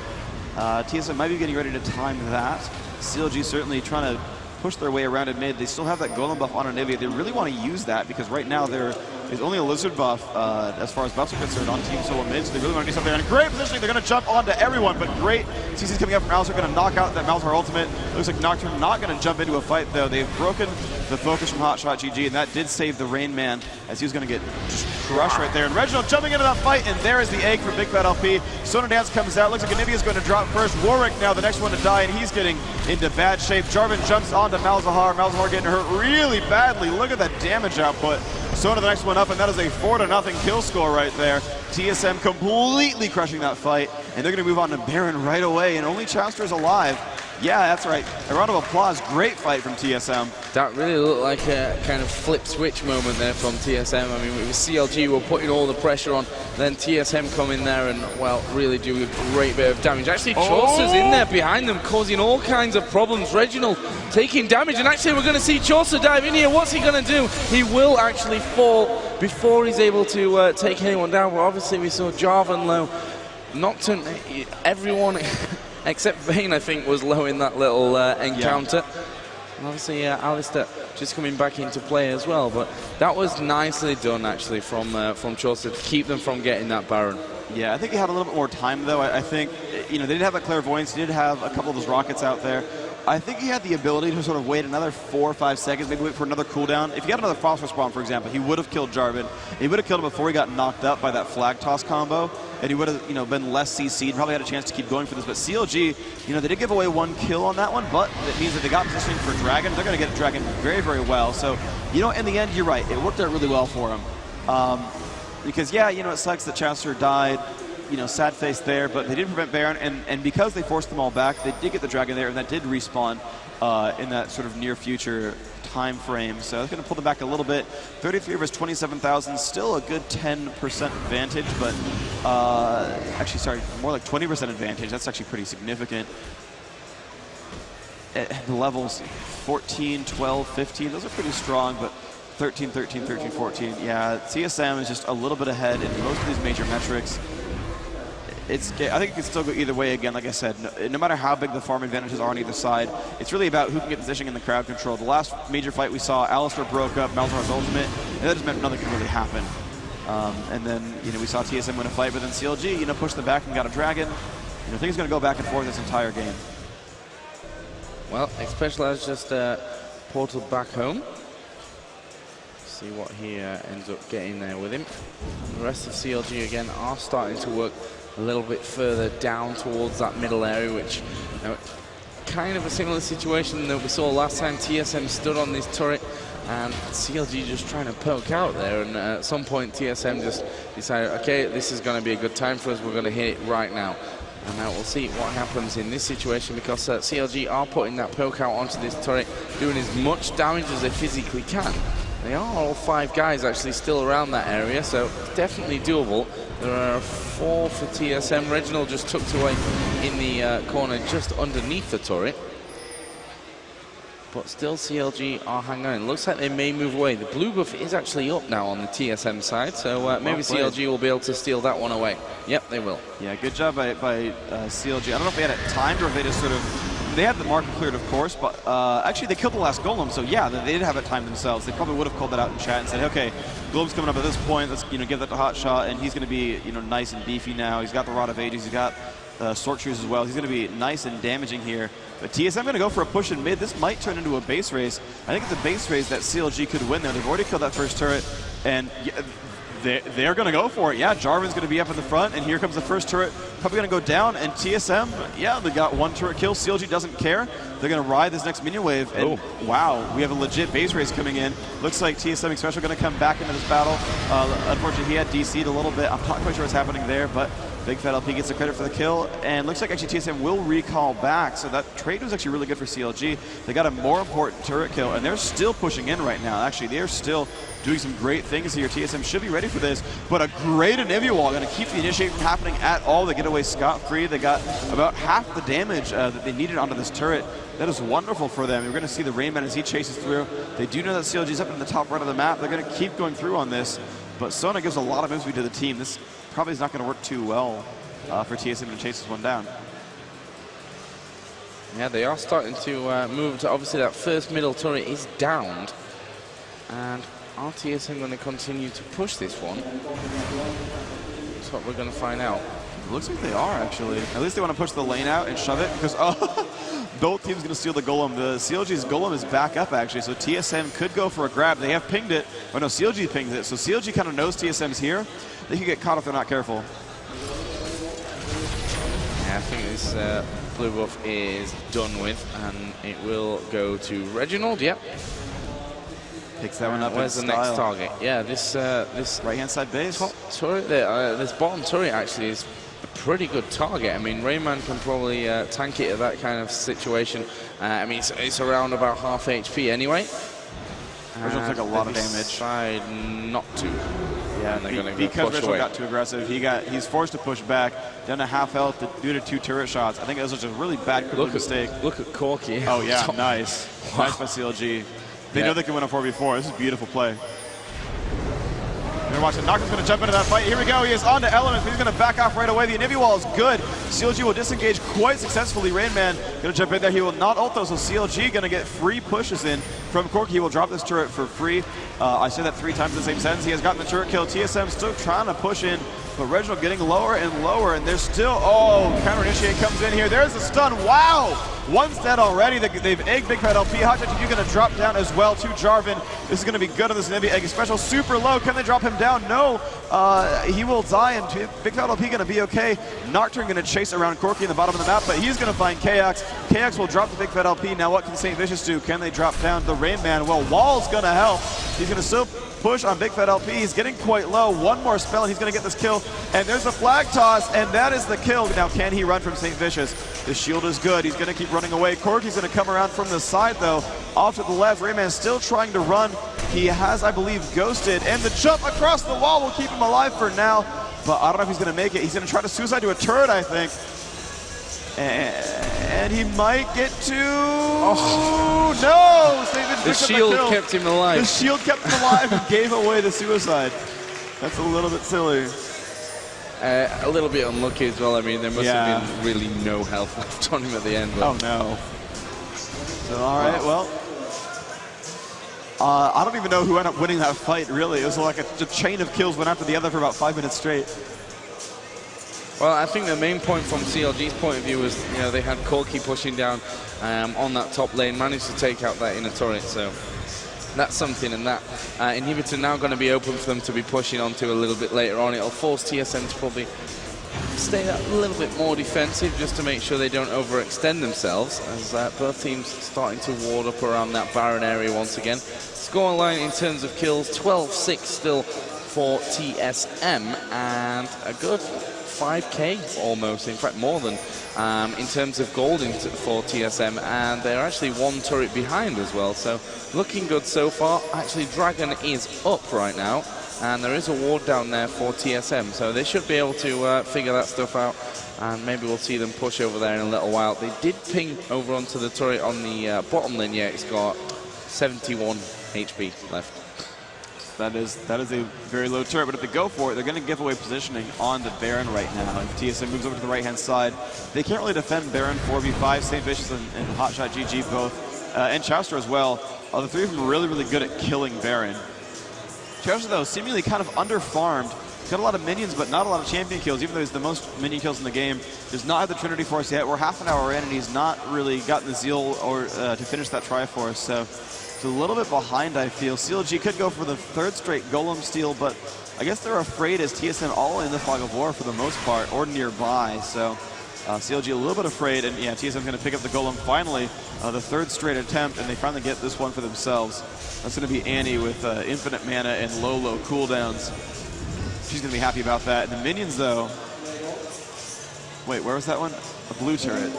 TSM might be getting ready to time that. CLG certainly trying to push their way around in mid. They still have that golem buff on Anivia. They really want to use that because right now there is only a lizard buff as far as buffs are concerned on Team SoloMid, so they really want to do something. And great positioning, they're going to jump onto everyone, but great CC's coming up from Alistair, going to knock out that Malzahar ultimate. Looks like Nocturne not going to jump into a fight though. They've broken the focus from HotshotGG, and that did save the RainMan as he was going to get just crushed right there. And Reginald jumping into that fight, and there is the egg for Bigfatlp. Sona Dance comes out. Looks like Anivia is going to drop first. Warwick now the next one to die, and he's getting into bad shape. Jarvan jumps onto Malzahar. Malzahar getting hurt really badly. Look at that damage output. Sona the next one up, and that is a 4-0 kill score right there. TSM completely crushing that fight, and they're going to move on to Baron right away, and only Chauster is alive. Yeah, that's right. A round of applause. Great fight from TSM. That really looked like a kind of flip switch moment there from TSM. I mean, with CLG were putting all the pressure on, then TSM come in there and, well, really do a great bit of damage. Actually, Chaucer's in there behind them, causing all kinds of problems. Reginald taking damage, and actually we're going to see Chaucer dive in here. What's he going to do? He will actually fall before he's able to take anyone down. Well, obviously we saw Jarvan low. Nocturne, everyone except Vayne, I think, was low in that little encounter. And obviously, Alistair just coming back into play as well. But that was nicely done, actually, from Chaucer to keep them from getting that Baron. Yeah, I think he had a little bit more time, though. I think, you know, they did have that clairvoyance. He did have a couple of those rockets out there. I think he had the ability to sort of wait another 4 or 5 seconds, maybe wait for another cooldown. If he had another phosphorus bomb, for example, he would have killed Jarvan. He would have killed him before he got knocked up by that flag toss combo, and he would have, you know, been less CC'd, probably had a chance to keep going for this. But CLG, you know, they did give away 1 kill on that one, but it means that they got positioning for Dragon. They're going to get Dragon very, very well. So, you know, in the end, you're right. It worked out really well for him. Because, yeah, you know, it sucks that Chaucer died. You know, sad face there, but they did prevent Baron, and because they forced them all back, they did get the Dragon there, and that did respawn in that sort of near future time frame. So that's going to pull them back a little bit. 33 versus 27,000, still a good 10% advantage, but actually, sorry, more like 20% advantage. That's actually pretty significant. The levels 14, 12, 15, those are pretty strong, but 13, 13, 13, 14. Yeah, TSM is just a little bit ahead in most of these major metrics. I think it can still go either way again, like I said. No matter how big the farm advantages are on either side, it's really about who can get positioning in the crowd control. The last major fight we saw, Alistair broke up Malzahar's ultimate, and that just meant nothing could really happen. And then, you know, we saw TSM win a fight, but then CLG, you know, pushed them back and got a Dragon. You know, things are going to go back and forth this entire game. Well, Xpecial has just portaled back home. See what he ends up getting there with him. The rest of CLG, again, are starting to work a little bit further down towards that middle area, which, you know, kind of a similar situation that we saw last time. TSM stood on this turret and CLG just trying to poke out there, and at some point TSM just decided, okay, this is going to be a good time for us, we're going to hit it right now. And now we'll see what happens in this situation, because CLG are putting that poke out onto this turret, doing as much damage as they physically can. They are all 5 guys actually still around that area, so it's definitely doable. There are 4 for TSM. Reginald just tucked away in the corner just underneath the turret. But still CLG are hanging on. It looks like they may move away. The blue buff is actually up now on the TSM side, so maybe CLG will be able to steal that one away. Yep, they will. Yeah, good job by CLG. I don't know if they had it timed or if they just sort of... They had the marker cleared, of course, but actually they killed the last golem, so yeah, they did have it timed themselves. They probably would have called that out in chat and said, okay, golem's coming up at this point, let's, you know, give that to Hotshot, and he's going to be, you know, nice and beefy now. He's got the Rod of Ages, he's got Sword Shoes as well. He's going to be nice and damaging here. But TSM going to go for a push in mid. This might turn into a base race. I think it's a base race that CLG could win there. They've already killed that first turret, and they're going to go for it. Yeah, Jarvan's going to be up in the front, and here comes the first turret. Probably going to go down, and TSM, yeah, they got 1 turret kill. CLG doesn't care. They're going to ride this next minion wave, and wow, we have a legit base race coming in. Looks like TSM Xpecial going to come back into this battle. Unfortunately, he had DC'd a little bit. I'm not quite sure what's happening there, but Bigfatlp gets the credit for the kill, and looks like actually TSM will recall back, so that trade was actually really good for CLG. They got a more important turret kill, and they're still pushing in right now. Actually, they're still doing some great things here. TSM should be ready for this, but a great inhibitor wall going to keep the initiate from happening at all. They get away scot-free. They got about half the damage that they needed onto this turret. That is wonderful for them. We're going to see the RainMan as he chases through. They do know that CLG is up in the top right of the map. They're going to keep going through on this, but Sona gives a lot of moves to the team. This probably is not going to work too well for TSM to chase this one down. Yeah, they are starting to move to, obviously that first middle turret is downed, and are TSM going to continue to push this one? That's what we're going to find out. It looks like they are, actually. At least they want to push the lane out and shove it, because both teams going to steal the golem. The CLG's golem is back up, actually, so TSM could go for a grab. They have pinged it. Oh, no, CLG pinged it, so CLG kind of knows TSM's here. They could get caught if they're not careful. Yeah, I think this blue buff is done with, and it will go to Reginald, yep. Picks that one up. Where's the next target? Yeah, this right-hand side base. Top turret there. This bottom turret actually is a pretty good target. I mean, RainMan can probably tank it at that kind of situation. I mean, it's around about half HP anyway. Reginald took a lot of damage. Decide not to. Yeah, and they're going to because push Reginald away. got too aggressive. He's forced to push back, down to half health due to 2 turret shots. I think that was just a really bad mistake. Look at Corky. Oh yeah, nice. Wow. Nice by CLG. They know they can win on 4v4. This is a beautiful play. You're watching. Nocturne's going to jump into that fight. Here we go. He is on to Elementz, but he's going to back off right away. The inhibi wall is good. CLG will disengage quite successfully. RainMan going to jump in there. He will not ult though, so CLG going to get free pushes in from Corky. He will drop this turret for free. I said that 3 times in the same sentence. He has gotten the turret kill. TSM still trying to push in, but Reginald getting lower and lower, and there's still, counter initiate comes in here. There's the stun. Wow! One's dead already. They've egged Bigfatlp. HotshotGG going to drop down as well to Jarvan. This is going to be good on this inhibi egg. Xpecial super low. Can they drop him down? No. He will die, and Bigfatlp going to be okay. Nocturne going to chase around Corky in the bottom of the map, but he's going to find Chaox. Chaox will drop the Bigfatlp. Now what can Saintvicious do? Can they drop down the RainMan? Well, Wall's going to help. He's going to still push on Bigfatlp. He's getting quite low. One more spell and he's going to get this kill. And there's a flag toss, and that is the kill. Now, can he run from Saintvicious? The shield is good. He's going to keep running away. Corky's going to come around from the side, though. Off to the left. RainMan still trying to run. He has, I believe, ghosted. And the jump across the wall will keep him alive for now. But I don't know if he's going to make it. He's going to try to suicide to a turret, I think. And he might get to... Oh, no! The shield kept him alive. The shield kept him alive and gave away the suicide. That's a little bit silly. A little bit unlucky as well. I mean, there must have been really no health left on him at the end. But. Oh, no. So, all right, well... I don't even know who ended up winning that fight, really. It was like a chain of kills, one after the other for about 5 minutes straight. Well, I think the main point from CLG's point of view was, they had Corky pushing down on that top lane, managed to take out that inner turret, so that's something, and that inhibitor now going to be open for them to be pushing onto a little bit later on. It'll force TSM to probably stay a little bit more defensive just to make sure they don't overextend themselves, as both teams starting to ward up around that Baron area once again. Scoreline in terms of kills, 12-6 still for TSM, and a good 5k almost, in fact more than, in terms of gold for TSM, and they're actually 1 turret behind as well, so looking good so far. Actually, Dragon is up right now, and there is a ward down there for TSM, so they should be able to figure that stuff out, and maybe we'll see them push over there in a little while. They did ping over onto the turret on the bottom lane. Yeah, it's got 71 HP left. That is a very low turret, but if they go for it, they're going to give away positioning on the Baron right now. If TSM moves over to the right-hand side, they can't really defend Baron 4v5. Saintvicious and HotshotGG both, and Chauster as well. The 3 of them are really, really good at killing Baron. Chauster, though, seemingly kind of under-farmed. He's got a lot of minions, but not a lot of champion kills, even though he's the most minion kills in the game. Does not have the Trinity Force yet. We're half an hour in, and he's not really gotten the zeal or to finish that Triforce, so it's a little bit behind, I feel. CLG could go for the 3rd straight Golem steal, but I guess they're afraid as TSM all in the Fog of War for the most part, or nearby, so CLG a little bit afraid, and yeah, TSM's going to pick up the Golem finally, the 3rd straight attempt, and they finally get this one for themselves. That's going to be Annie with infinite mana and low cooldowns. She's going to be happy about that. And the minions, though... Wait, where was that one? A blue turret.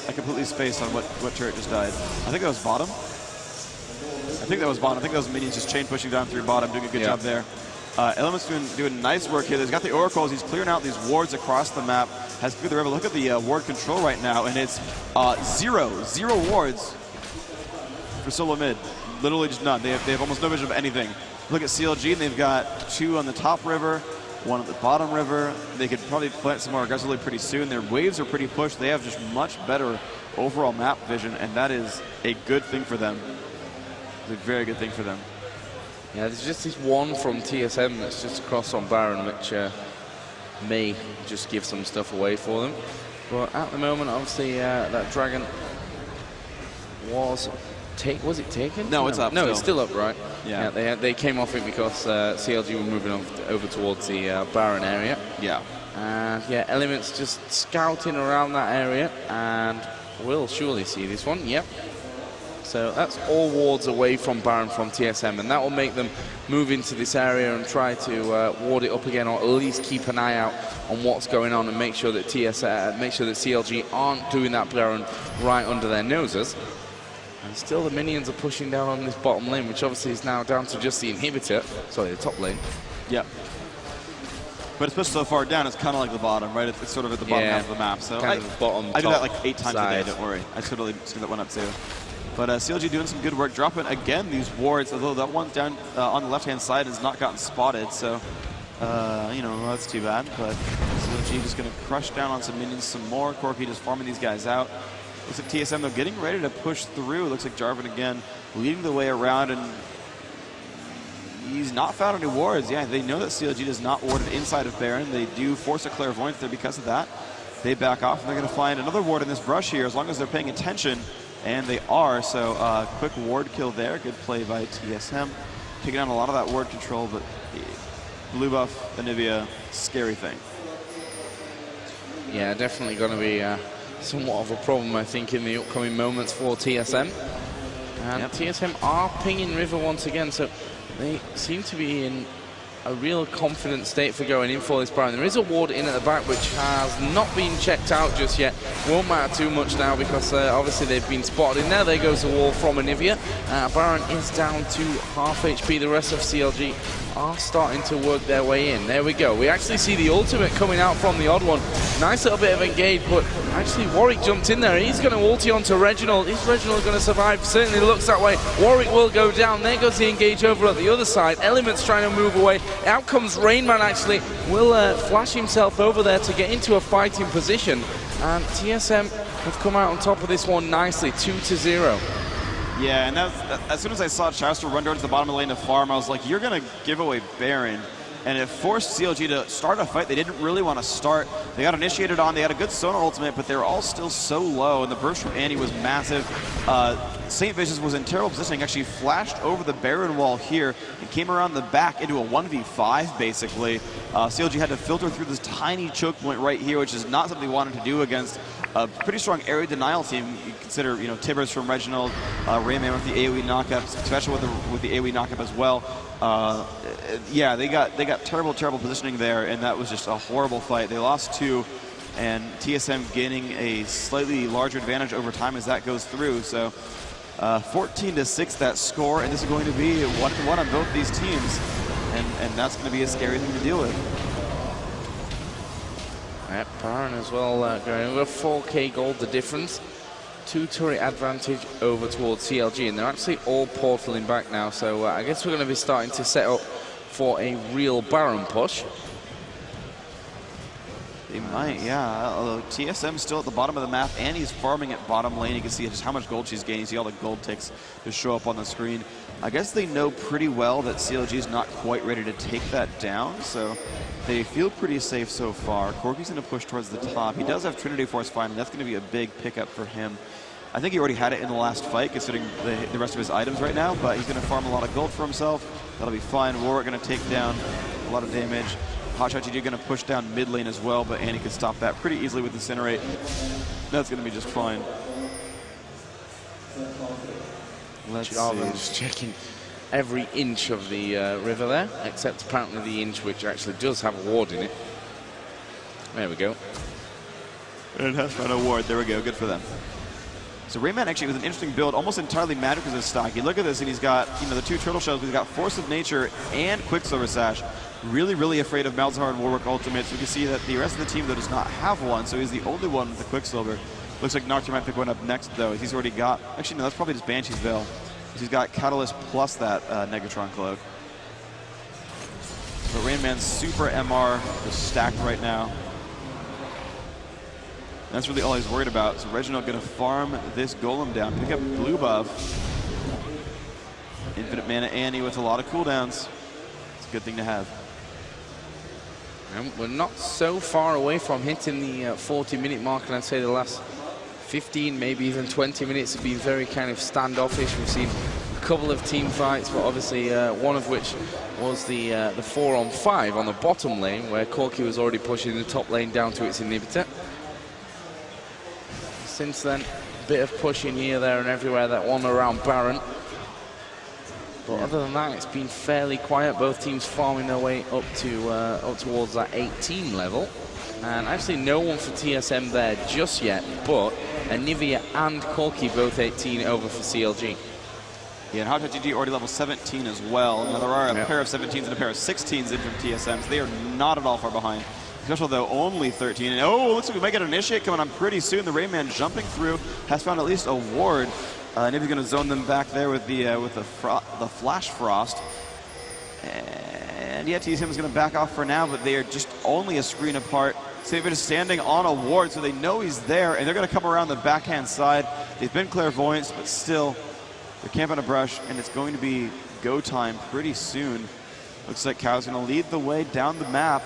I completely spaced on what turret just died. I think that was bottom. I think that was bottom. I think those minions just chain pushing down through bottom, doing a good job there. Elementz doing nice work here. He's got the oracles. He's clearing out these wards across the map. Has cleared the river. Look at the ward control right now, and it's zero wards for SoloMid. Literally just none. They have almost no vision of anything. Look at CLG, and they've got 2 on the top river, 1 at the bottom river. They could probably plant some more aggressively pretty soon. Their waves are pretty pushed. They have just much better overall map vision, and that is a good thing for them. It's a very good thing for them. Yeah, there's just this one from TSM that's just across on Baron, which may just give some stuff away for them. But at the moment, obviously, that Dragon was it taken? No, it's up. No, it's still up, right? Yeah. They came off it because CLG were moving over towards the Baron area. Yeah. And yeah, Elementz just scouting around that area, and we'll surely see this one. Yep. So that's all wards away from Baron from TSM, and that will make them move into this area and try to ward it up again, or at least keep an eye out on what's going on and make sure that CLG aren't doing that Baron right under their noses. And still the minions are pushing down on this bottom lane, which obviously is now down to just the inhibitor. Sorry, the top lane. Yep. But it's pushed so far down, it's kind of like the bottom, right? It's sort of at the bottom half of the map. So kind of the bottom, I do that like 8 times side. a day, don't worry. I totally screwed that one up too. But CLG doing some good work, dropping again these wards, although that one down on the left-hand side has not gotten spotted, so, you know, that's too bad. But CLG just going to crush down on some minions some more. Corki just farming these guys out. Looks like TSM, though, getting ready to push through. Looks like Jarvan again leading the way around, and he's not found any wards. Yeah, they know that CLG does not ward it inside of Baron. They do force a clairvoyance there because of that. They back off, and they're going to find another ward in this brush here as long as they're paying attention, and they are. So quick ward kill there. Good play by TSM. Taking down a lot of that ward control, but the blue buff, Anivia, scary thing. Yeah, definitely going to be somewhat of a problem, I think, in the upcoming moments for TSM. And TSM are pinging River once again, so they seem to be in a real confident state for going in for this Baron. There is a ward in at the back which has not been checked out just yet. Won't matter too much now because obviously they've been spotted in there. There goes the wall from Anivia. Baron is down to half HP. The rest of CLG are starting to work their way in. There we go. We actually see the ultimate coming out from TheOddOne. Nice little bit of engage, but actually Warwick jumped in there. He's going to ulti onto Reginald. Is Reginald going to survive? Certainly looks that way. Warwick will go down. There goes the engage over at the other side. Elementz trying to move away. Out comes TheRainMan, actually. Will flash himself over there to get into a fighting position. And TSM have come out on top of this one nicely, 2-0. Yeah, and as soon as I saw Chauster run towards the bottom of the lane to farm, I was like, you're going to give away Baron. And it forced CLG to start a fight they didn't really want to start. They got initiated on, they had a good Sonar ultimate, but they were all still so low, and the burst from Annie was massive. Saintvicious was in terrible positioning, actually flashed over the Baron wall here and came around the back into a 1v5, basically. CLG had to filter through this tiny choke point right here, which is not something they wanted to do against a pretty strong area denial team. You consider, you know, Tibbers from Reginald, Rayman with the AoE knockup, Xpecial with the AoE knockup as well. Yeah, they got terrible positioning there, and that was just a horrible fight. They lost 2, and TSM gaining a slightly larger advantage over time as that goes through. So 14-6 that score, and this is going to be 1-1 on both these teams, and that's going to be a scary thing to deal with. Yep, Baron as well going over 4k gold the difference. 2 turret advantage over towards CLG, and they're actually all portaling back now, so I guess we're going to be starting to set up for a real Baron push. They might, yeah. Although TSM's still at the bottom of the map, and he's farming at bottom lane. You can see just how much gold she's gaining. You see all the gold ticks just show up on the screen. I guess they know pretty well that CLG is not quite ready to take that down, so they feel pretty safe so far. Corki's going to push towards the top. He does have Trinity Force finally. That's going to be a big pickup for him. I think he already had it in the last fight, considering the rest of his items right now, but he's going to farm a lot of gold for himself. That'll be fine. Warwick going to take down a lot of damage. HotshotGG going to push down mid lane as well, but Annie can stop that pretty easily with Incinerate. That's going to be just fine. Let's see. Just checking every inch of the river there, except apparently the inch which actually does have a ward in it. There we go. And it has found a ward. There we go. Good for them. So Rayman actually was an interesting build, almost entirely magic as his stock. You look at this, and he's got, you know, the 2 turtle shells. He's got Force of Nature and Quicksilver Sash. Really afraid of Malzahar and Warwick ultimates. We can see that the rest of the team, though, does not have one, so he's the only one with the Quicksilver. Looks like Nocturne might pick one up next, though. He's already got, actually, no, that's probably just Banshee's Veil. He's got Catalyst plus that Negatron Cloak. But Rayman's super MR is stacked right now. That's really all he's worried about. So Reginald going to farm this golem down, pick up blue buff. Infinite mana Annie with a lot of cooldowns. It's a good thing to have. And we're not so far away from hitting the 40-minute mark, and I'd say the last 15, maybe even 20 minutes have been very kind of standoffish. We've seen a couple of team fights, but obviously one of which was the 4-on-5 on the bottom lane, where Corki was already pushing the top lane down to its inhibitor. Since then, Bit of pushing here, there, and everywhere. That one around Baron. But other than that, it's been fairly quiet. Both teams farming their way up to up towards that 18 level. And actually no one for TSM there just yet, but Nivea and Corky both 18 over for CLG. Yeah, and HotshotGG already level 17 as well. Now there are a pair of 17s and a pair of 16s in from TSM, so they are not at all far behind. Xpecial though, only 13. And oh, looks like we might get an initiate coming on pretty soon. The TheRainMan jumping through has found at least a ward. Nivea's going to zone them back there with the Flash Frost. And yeah, TSM is going to back off for now, but they are just only a screen apart. Saintvicious is standing on a ward, so they know he's there, and they're going to come around the backhand side. They've been clairvoyants, but still, they're camping a brush, and it's going to be go time pretty soon. Looks like Chaox is going to lead the way down the map.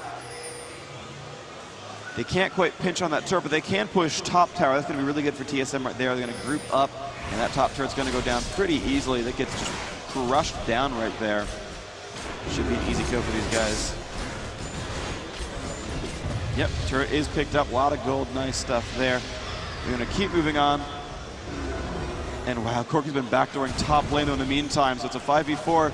They can't quite pinch on that turret, but they can push top tower. That's going to be really good for TSM right there. They're going to group up, and that top turret's going to go down pretty easily. That gets just crushed down right there. Should be an easy kill for these guys. Yep, turret is picked up. A lot of gold, nice stuff there. We're going to keep moving on. And wow, Corky's been backdooring top lane though in the meantime, so it's a 5v4.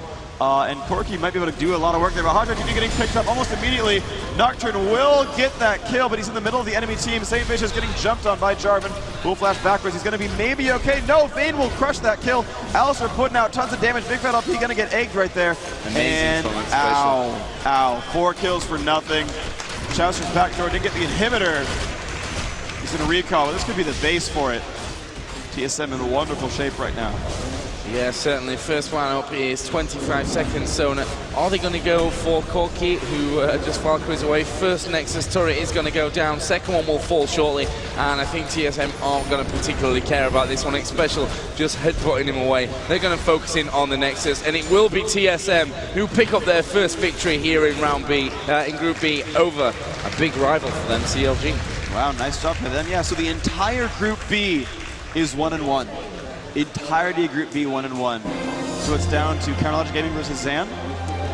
And Corky might be able to do a lot of work there, but HotshotGG getting picked up almost immediately. Nocturne will get that kill, but he's in the middle of the enemy team. Saintvicious is getting jumped on by Jarvan. Will flash backwards. He's going to be maybe okay. No, Vayne will crush that kill. Alistair putting out tons of damage. Bigfatlp going to get egged right there. Amazing. And ow. 4 kills for nothing. Chauster's backdoor didn't get the inhibitor. He's going to recall, but this could be the base for it. TSM in wonderful shape right now. Yeah, certainly. First one up is 25 seconds, so are they going to go for Corky, who just Valkyries away? First Nexus turret is going to go down, second one will fall shortly, and I think TSM aren't going to particularly care about this one. Xpecial just headbutting him away. They're going to focus in on the Nexus, and it will be TSM who pick up their first victory here in round B, in Group B, over a big rival for them, CLG. Wow, nice job for them. Yeah, so the entire Group B is 1-1. Entirety of Group B 1-1. So it's down to Counterlogic Gaming versus Zan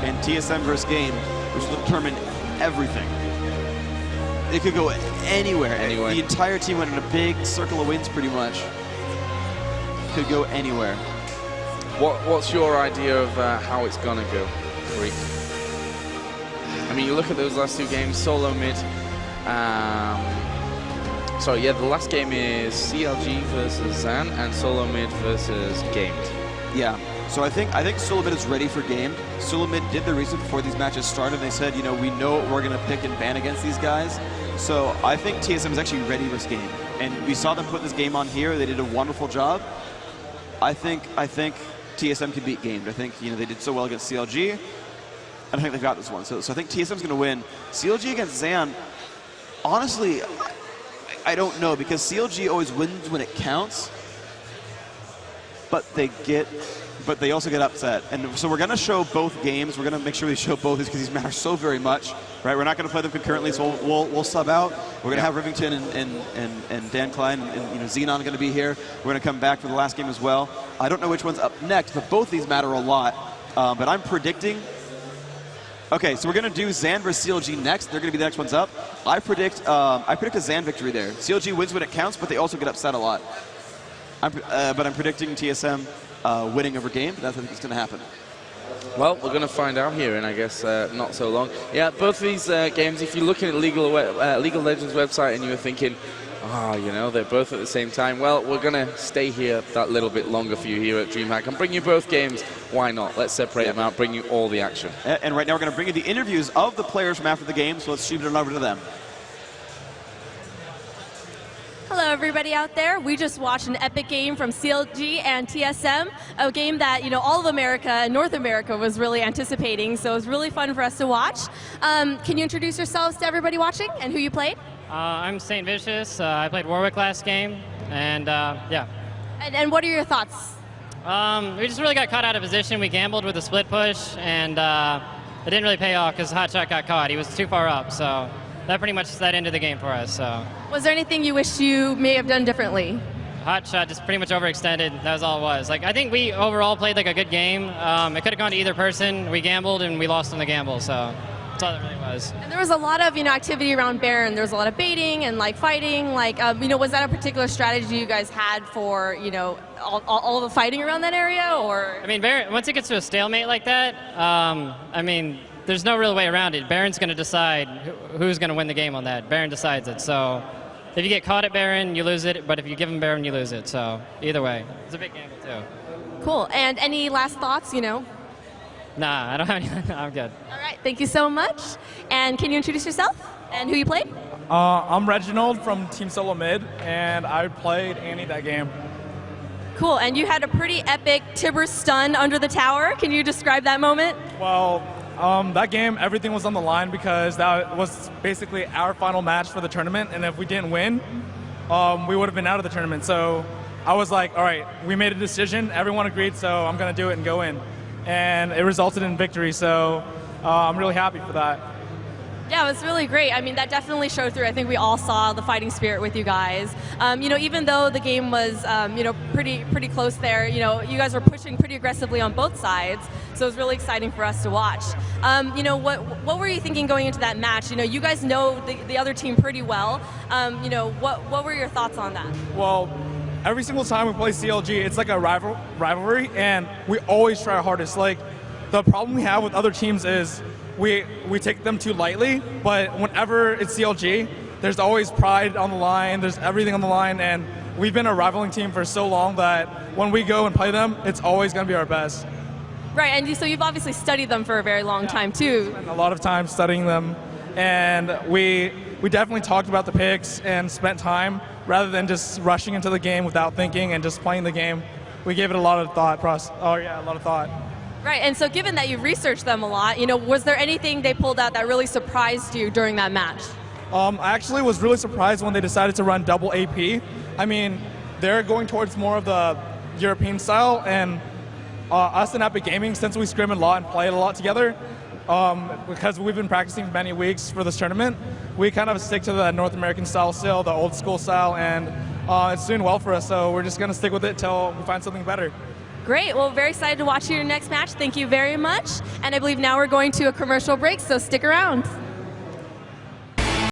and TSM versus Game, which will determine everything. It could go anywhere. The entire team went in a big circle of wins pretty much. Could go anywhere. What's your idea of how it's gonna go, Freak? I mean, you look at those last two games, SoloMid. So yeah, the last game is CLG versus Zan and SoloMid versus Gamed. Yeah, so I think SoloMid is ready for Gamed. SoloMid did the research before these matches started. They said, you know, we know what we're going to pick and ban against these guys. So I think TSM is actually ready for this game. And we saw them put this game on here. They did a wonderful job. I think TSM can beat Gamed. I think, you know, they did so well against CLG. And I think they've got this one. So I think TSM's going to win. CLG against Zan, honestly, I don't know, because CLG always wins when it counts, but they also get upset. And so we're going to show both games. We're going to make sure we show both because these matter so very much, right? We're not going to play them concurrently, so we'll sub out. We're going to have Rivington and Dan Klein and you know, Xenon going to be here. We're going to come back for the last game as well. I don't know which one's up next, but both these matter a lot. But I'm predicting. Okay, so we're going to do Zan versus CLG next. They're going to be the next ones up. I predict a Zan victory there. CLG wins when it counts, but they also get upset a lot. But I'm predicting TSM winning over Game. That's what I think is going to happen. Well, we're going to find out here in, I guess, not so long. Yeah, both of these games, if you're looking at League of Legends website and you were thinking, oh, you know, they're both at the same time. Well, we're going to stay here that little bit longer for you here at DreamHack and bring you both games. Why not? Let's separate them out, bring you all the action. And right now we're going to bring you the interviews of the players from after the game, so let's shoot it over to them. Hello, everybody out there. We just watched an epic game from CLG and TSM, a game that, you know, all of America and North America was really anticipating, so it was really fun for us to watch. Can you introduce yourselves to everybody watching and who you played? I'm Saintvicious. I played Warwick last game, and yeah. And what are your thoughts? We just really got caught out of position. We gambled with a split push, and it didn't really pay off because Hotshot got caught. He was too far up, so that pretty much set into the game for us. So. Was there anything you wish you may have done differently? Hotshot just pretty much overextended. That was all it was. Like, I think we overall played like a good game. It could have gone to either person. We gambled, and we lost on the gamble, so. That's all it really was. And there was a lot of activity around Baron. There was a lot of baiting and like fighting. Like was that a particular strategy you guys had for all the fighting around that area, or? I mean, Baron, once it gets to a stalemate like that, I mean, there's no real way around it. Baron's going to decide who's going to win the game on that. Baron decides it. So if you get caught at Baron, you lose it. But if you give him Baron, you lose it. So either way, it's a big gamble too. Cool. And any last thoughts? Nah, I don't have any. I'm good. All right, thank you so much. And can you introduce yourself and who you played? I'm Reginald from Team SoloMid, and I played Annie that game. Cool, and you had a pretty epic Tibber stun under the tower. Can you describe that moment? Well, that game, everything was on the line because that was basically our final match for the tournament, and if we didn't win, we would have been out of the tournament. So I was like, all right, we made a decision, everyone agreed, so I'm going to do it and go in. And it resulted in victory, so I'm really happy for that. Yeah, it was really great. I mean, that definitely showed through. I think we all saw the fighting spirit with you guys. Even though the game was, pretty close there, you guys were pushing pretty aggressively on both sides, so it was really exciting for us to watch. What were you thinking going into that match? You guys know the other team pretty well. What were your thoughts on that? Well, every single time we play CLG, it's like a rivalry, and we always try our hardest. Like, the problem we have with other teams is we take them too lightly, but whenever it's CLG, there's always pride on the line, there's everything on the line, and we've been a rivaling team for so long that when we go and play them, it's always going to be our best. Right, and so you've obviously studied them for a very long time, too. Spent a lot of time studying them, and we definitely talked about the picks and spent time rather than just rushing into the game without thinking and just playing the game. We gave it a lot of thought. A lot of thought. Right, and so given that you've researched them a lot, was there anything they pulled out that really surprised you during that match? I actually was really surprised when they decided to run double AP. I mean, they're going towards more of the European style, and us in Epic Gaming, since we scrim a lot and play a lot together, because we've been practicing for many weeks for this tournament, we kind of stick to the North American style still, the old school style, and it's doing well for us, so we're just going to stick with it till we find something better. Great, well, very excited to watch your next match. Thank you very much. And I believe now we're going to a commercial break, so stick around.